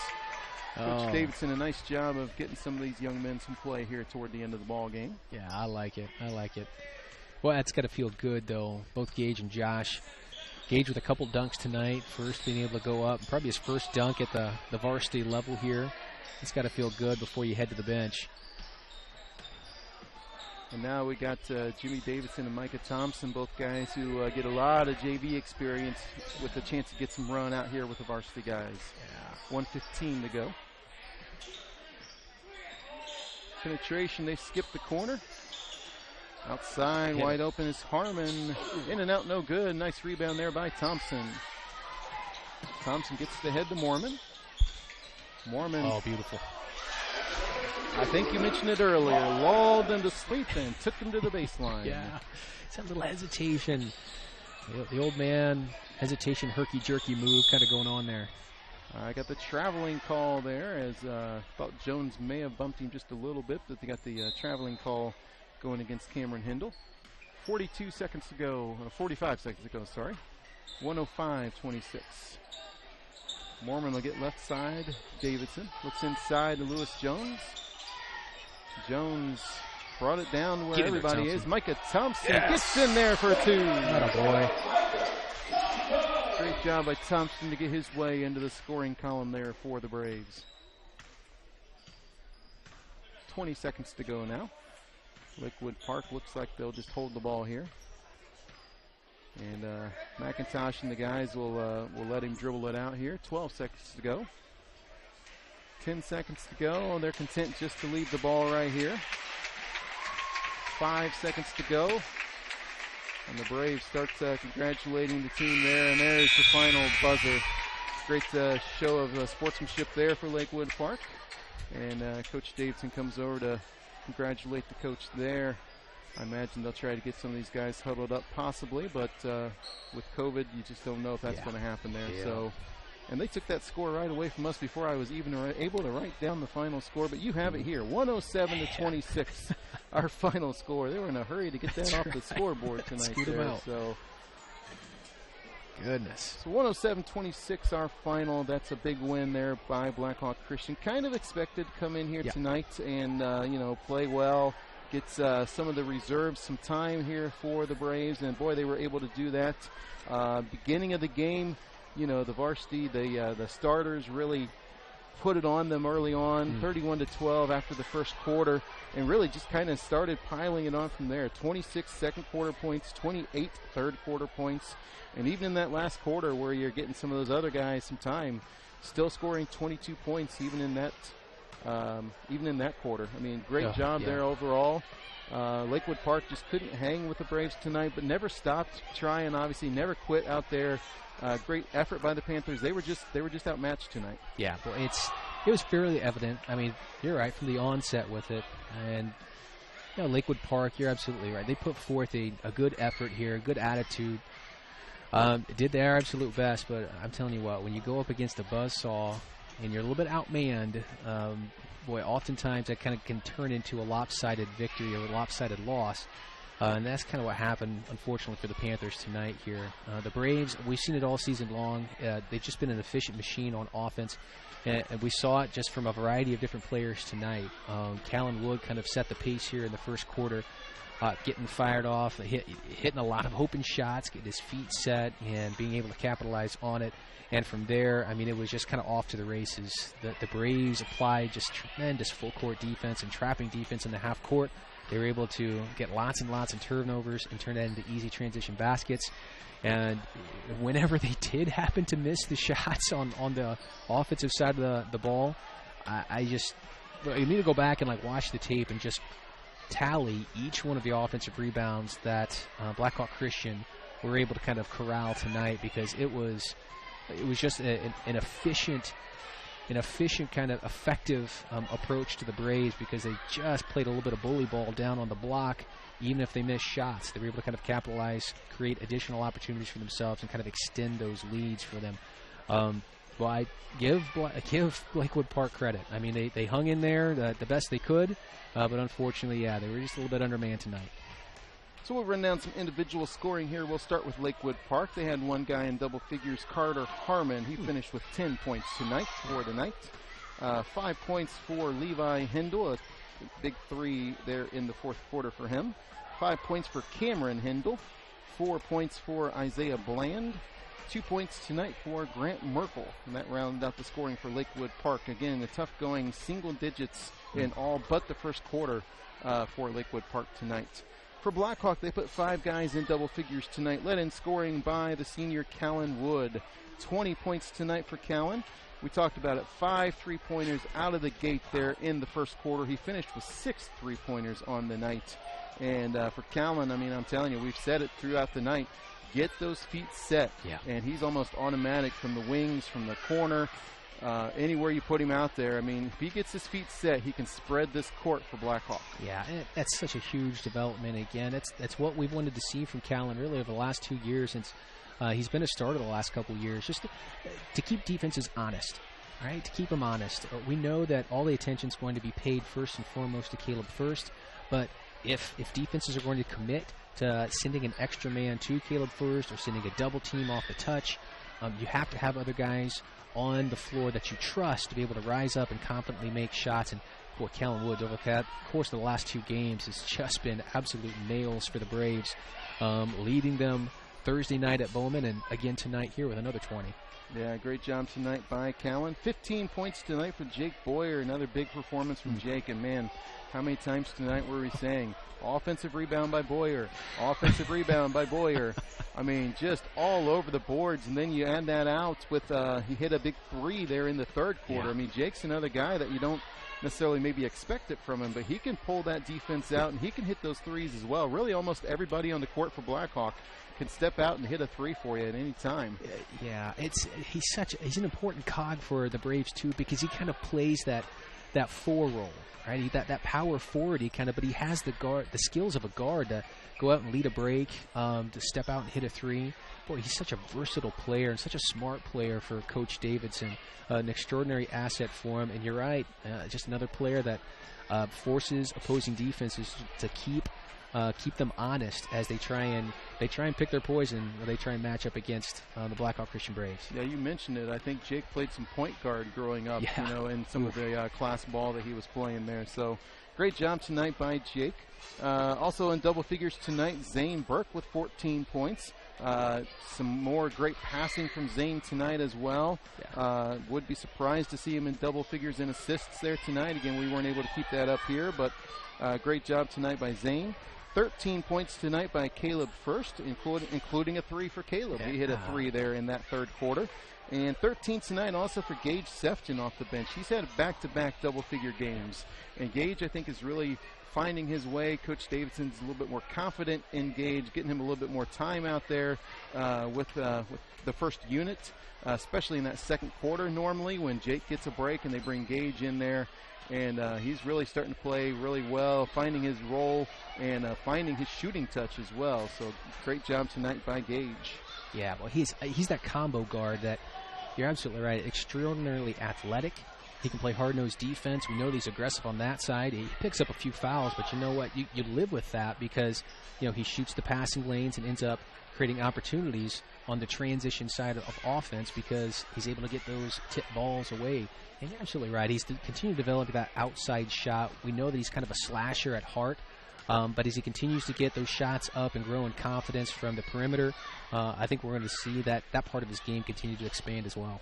Coach Davidson, a nice job of getting some of these young men some play here toward the end of the ball game. Yeah, I like it. Well, that's got to feel good, though. Both Gage and Josh. Gage with a couple dunks tonight. First being able to go up. Probably his first dunk at the varsity level here. It's got to feel good before you head to the bench. And now we got Jimmy Davidson and Micah Thompson, both guys who get a lot of JV experience with a chance to get some run out here with the varsity guys. Yeah. 1:15 to go. Penetration, they skip the corner. Outside, wide open is Harmon. In and out, no good. Nice rebound there by Thompson. Thompson gets the head to Mormon. Mormon. Oh, beautiful. I think you mentioned it earlier. Lulled them to sleep and took them to the baseline. Yeah. It's that little hesitation. The old man hesitation, herky-jerky move kind of going on there. I got the traveling call there, as thought Jones may have bumped him just a little bit, but they got the traveling call going against Cameron Hindle. 45 seconds to go, sorry. 105-26. Mormon will get left side. Davidson looks inside to Lewis Jones. Jones brought it down to where everybody is. Micah Thompson gets in there for two. Attaboy. Great job by Thompson to get his way into the scoring column there for the Braves. 20 seconds to go now. Lakewood Park looks like they'll just hold the ball here. And McIntosh and the guys will let him dribble it out here. 12 seconds to go. 10 seconds to go. They're content just to leave the ball right here. 5 seconds to go. And the Braves start congratulating the team there. And there's the final buzzer. Great show of sportsmanship there for Lakewood Park. And Coach Davidson comes over to congratulate the coach there. I imagine they'll try to get some of these guys huddled up possibly, but with COVID, you just don't know if that's going to happen there. Yeah. So, and they took that score right away from us before I was even able to write down the final score, but you have it here, 107-26, our final score. They were in a hurry to get that off the scoreboard tonight. Scoot them out. So, goodness. So 107-26, our final. That's a big win there by Blackhawk Christian. Kind of expected to come in here tonight and play well. Gets some of the reserves some time here for the Braves, and boy, they were able to do that. Beginning of the game, the varsity, the starters really put it on them early on, 31-12 after the first quarter, and really just kind of started piling it on from there. 26 second quarter points, 28 third quarter points, and even in that last quarter where you're getting some of those other guys some time, still scoring 22 points even in that quarter. I mean, great job there overall. Lakewood Park just couldn't hang with the Braves tonight, but never stopped trying, obviously never quit out there. Great effort by the Panthers. They were just outmatched tonight. Yeah, well, it was fairly evident. I mean, you're right from the onset with it. And Lakewood Park, you're absolutely right. They put forth a good effort here, a good attitude. Did their absolute best, but I'm telling you what, when you go up against a buzzsaw and you're a little bit outmanned, boy, oftentimes that kind of can turn into a lopsided victory or a lopsided loss. And that's kind of what happened, unfortunately, for the Panthers tonight here. The Braves, we've seen it all season long. They've just been an efficient machine on offense. And we saw it just from a variety of different players tonight. Callan Wood kind of set the pace here in the first quarter, getting fired off, hitting a lot of open shots, getting his feet set, and being able to capitalize on it. And from there, I mean, it was just kind of off to the races. The Braves applied just tremendous full-court defense and trapping defense in the half court. They were able to get lots and lots of turnovers and turn that into easy transition baskets. And whenever they did happen to miss the shots on the offensive side of the ball, you need to go back and watch the tape and just tally each one of the offensive rebounds that Blackhawk Christian were able to kind of corral tonight, because it was just an efficient kind of effective approach to the Braves, because they just played a little bit of bully ball down on the block. Even if they missed shots, they were able to kind of capitalize, create additional opportunities for themselves, and kind of extend those leads for them. Well, I give Lakewood Park credit. I mean, they hung in there the best they could, but unfortunately, they were just a little bit undermanned tonight. So we'll run down some individual scoring here. We'll start with Lakewood Park. They had one guy in double figures, Carter Harmon. He finished with 10 points tonight for the night. 5 points for Levi Hindle, a big three there in the fourth quarter for him. 5 points for Cameron Hindle. 4 points for Isaiah Bland. 2 points tonight for Grant Merkel. And that rounded out the scoring for Lakewood Park. Again, the tough going single digits in all but the first quarter for Lakewood Park tonight. For Blackhawk, they put 5 guys in double figures tonight, led in scoring by the senior Callan Wood. 20 points tonight for Callan. We talked about it, 5 3-pointers out of the gate there in the first quarter. He finished with 6 3-pointers on the night. And for Callan, I mean, I'm telling you, we've said it throughout the night. Get those feet set. Yeah. And he's almost automatic from the wings, from the corner. Anywhere you put him out there, I mean, if he gets his feet set, he can spread this court for Blackhawk. Yeah, and that's such a huge development. Again, that's what we've wanted to see from Callan really over the last 2 years, since he's been a starter the last couple of years, just to keep defenses honest, right? To keep them honest. We know that all the attention is going to be paid first and foremost to Caleb First, but if defenses are going to commit to sending an extra man to Caleb First or sending a double team off the touch, you have to have other guys on the floor that you trust to be able to rise up and confidently make shots. And boy, Callan Wood, over the course of the last 2 games, has just been absolute nails for the Braves, leading them Thursday night at Bowman and again tonight here with another 20. Yeah, great job tonight by Callan. 15 points tonight for Jake Boyer, another big performance from Jake. And man, how many times tonight were we saying, offensive rebound by Boyer, offensive rebound by Boyer. I mean, just all over the boards. And then you add that out with he hit a big 3 there in the third quarter. Yeah. I mean, Jake's another guy that you don't necessarily maybe expect it from him, but he can pull that defense out, and he can hit those threes as well. Really almost everybody on the court for Blackhawk can step out and hit a 3 for you at any time. Yeah, he's an important cog for the Braves too, because he kind of plays that 4 role, right? That power forward, but he has the skills of a guard to go out and lead a break, to step out and hit a 3. Boy, he's such a versatile player and such a smart player for Coach Davidson. An extraordinary asset for him. And you're right, just another player that forces opposing defenses to keep them honest as they try and pick their poison, or they try and match up against the Blackhawk Christian Braves. Yeah, you mentioned it. I think Jake played some point guard growing up, in some of the class ball that he was playing there. So great job tonight by Jake. Also in double figures tonight, Zane Burke with 14 points. Some more great passing from Zane tonight as well. Yeah. Would be surprised to see him in double figures in assists there tonight. Again, we weren't able to keep that up here, but great job tonight by Zane. 13 points tonight by Caleb First, including a 3 for Caleb. He hit a 3 there in that third quarter. And 13 tonight also for Gage Sefton off the bench. He's had back-to-back double-figure games. And Gage, I think, is really finding his way. Coach Davidson's a little bit more confident in Gage, getting him a little bit more time out there with the first unit, especially in that second quarter normally when Jake gets a break and they bring Gage in there. And he's really starting to play really well, finding his role and finding his shooting touch as well. So great job tonight by Gage. Yeah, well, he's that combo guard that you're absolutely right. Extraordinarily athletic. He can play hard-nosed defense. We know that he's aggressive on that side. He picks up a few fouls, but you know what? You live with that because, he shoots the passing lanes and ends up creating opportunities on the transition side of offense because he's able to get those tip balls away. And you're absolutely right. He's continued to develop that outside shot. We know that he's kind of a slasher at heart. But as he continues to get those shots up and grow in confidence from the perimeter, I think we're going to see that part of his game continue to expand as well.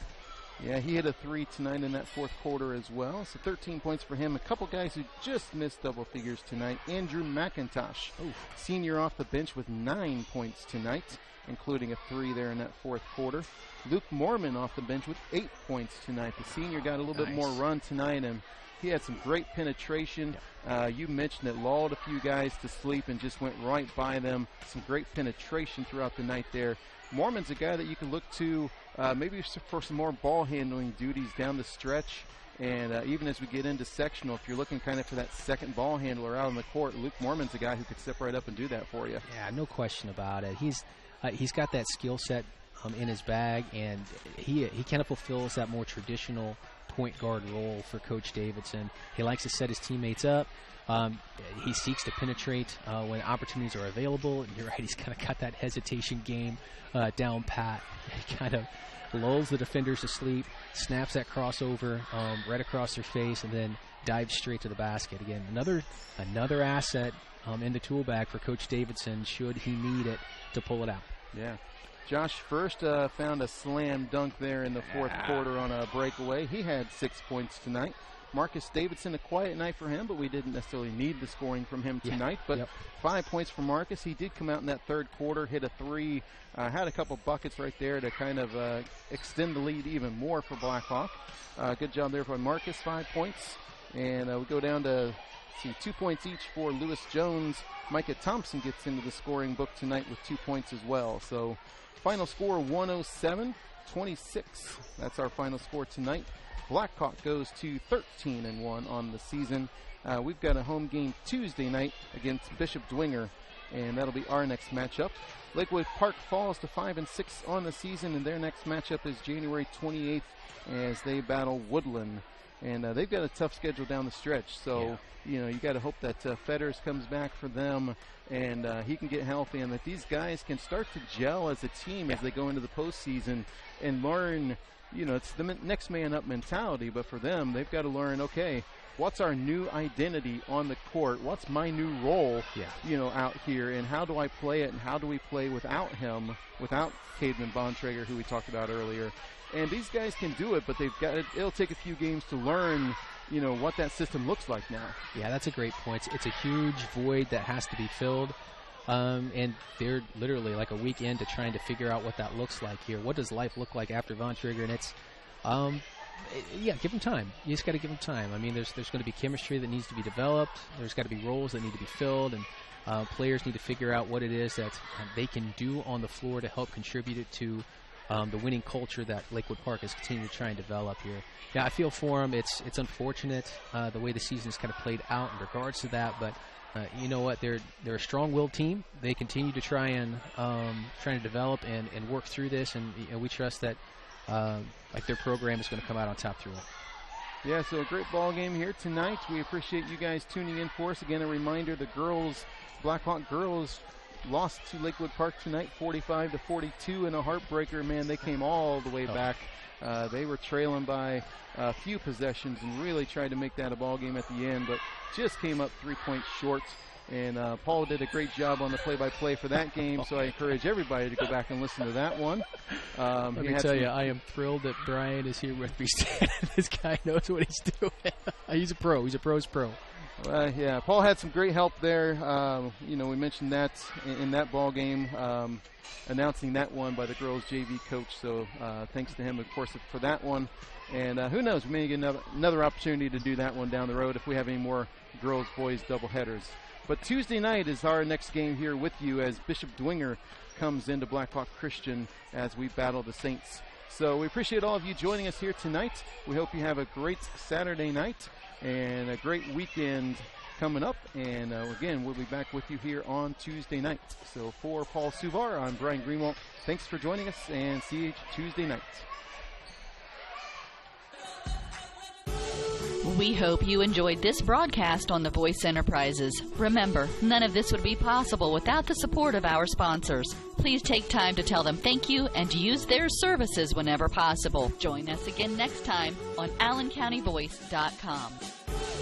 Yeah, he hit a 3 tonight in that fourth quarter as well. So 13 points for him. A couple guys who just missed double figures tonight. Andrew McIntosh, senior off the bench with 9 points tonight, including a 3 there in that fourth quarter. Luke Mormon off the bench with 8 points tonight. The senior got a little bit more run tonight, and he had some great penetration. You mentioned it, lulled a few guys to sleep and just went right by them. Some great penetration throughout the night there. Mormon's a guy that you can look to maybe for some more ball handling duties down the stretch. And even as we get into sectional, if you're looking kind of for that second ball handler out on the court, Luke Mormon's a guy who could step right up and do that for you. Yeah, no question about it. He's got that skill set in his bag, and he kind of fulfills that more traditional point guard role for Coach Davidson. He likes to set his teammates up. He seeks to penetrate when opportunities are available. And you're right, he's kind of got that hesitation game down pat. He kind of lulls the defenders to sleep, snaps that crossover right across their face, and then dives straight to the basket. Again, another asset in the tool bag for Coach Davidson should he need it to pull it out. Yeah. Josh First found a slam dunk there in the fourth quarter on a breakaway. He had 6 points tonight. Marcus Davidson, a quiet night for him, but we didn't necessarily need the scoring from him tonight. But 5 points for Marcus. He did come out in that third quarter, hit a 3, had a couple buckets right there to kind of extend the lead even more for Blackhawk. Good job there for Marcus, 5 points. And we go down to 2 points each for Lewis Jones. Micah Thompson gets into the scoring book tonight with 2 points as well. So final score 107-26. That's our final score tonight. Blackhawk goes to 13-1 on the season. We've got a home game Tuesday night against Bishop Dwenger, and that'll be our next matchup. Lakewood Park falls to 5-6 on the season, and their next matchup is January 28th as they battle Woodland. And they've got a tough schedule down the stretch, so you got to hope that Fetters comes back for them and he can get healthy, and that these guys can start to gel as a team as they go into the postseason and learn. It's the next man up mentality, but for them, they've got to learn, okay, what's our new identity on the court? What's my new role, out here, and how do I play it, and how do we play without him, without Cademan Bontrager, who we talked about earlier? And these guys can do it, but it'll take a few games to learn, what that system looks like now. Yeah, that's a great point. It's a huge void that has to be filled. And they're literally like a week into trying to figure out what that looks like here. What does life look like after Von Trigger? And it's, give them time. You just got to give them time. I mean, there's going to be chemistry that needs to be developed. There's got to be roles that need to be filled, and players need to figure out what it is that they can do on the floor to help contribute it to the winning culture that Lakewood Park is continuing to try and develop here. Yeah, I feel for them. It's unfortunate the way the season is kind of played out in regards to that, but you know what? They're a strong-willed team. They continue to try and develop and work through this, and we trust that their program is going to come out on top through it. Yeah, so a great ball game here tonight. We appreciate you guys tuning in for us. Again, a reminder: the Blackhawk girls lost to Lakewood Park tonight, 45-42, in a heartbreaker. Man, they came all the way back. They were trailing by a few possessions and really tried to make that a ball game at the end, but just came up 3 points short. And Paul did a great job on the play-by-play for that game, so I encourage everybody to go back and listen to that one. Let me tell you, I am thrilled that Brian is here with me. This guy knows what he's doing. He's a pro. He's a pro's pro. Yeah, Paul had some great help there. We mentioned that in that ball game, announcing that one by the girls' JV coach. So thanks to him, of course, for that one. And who knows, we may get another opportunity to do that one down the road if we have any more girls-boys doubleheaders. But Tuesday night is our next game here with you as Bishop Dwenger comes into Blackhawk Christian as we battle the Saints. So we appreciate all of you joining us here tonight. We hope you have a great Saturday night and a great weekend coming up. And again, we'll be back with you here on Tuesday night. So for Paul Suvar, I'm Brian Greenwald. Thanks for joining us, and see you Tuesday night. We hope you enjoyed this broadcast on the Voice Enterprises. Remember, none of this would be possible without the support of our sponsors. Please take time to tell them thank you and use their services whenever possible. Join us again next time on AllenCountyVoice.com.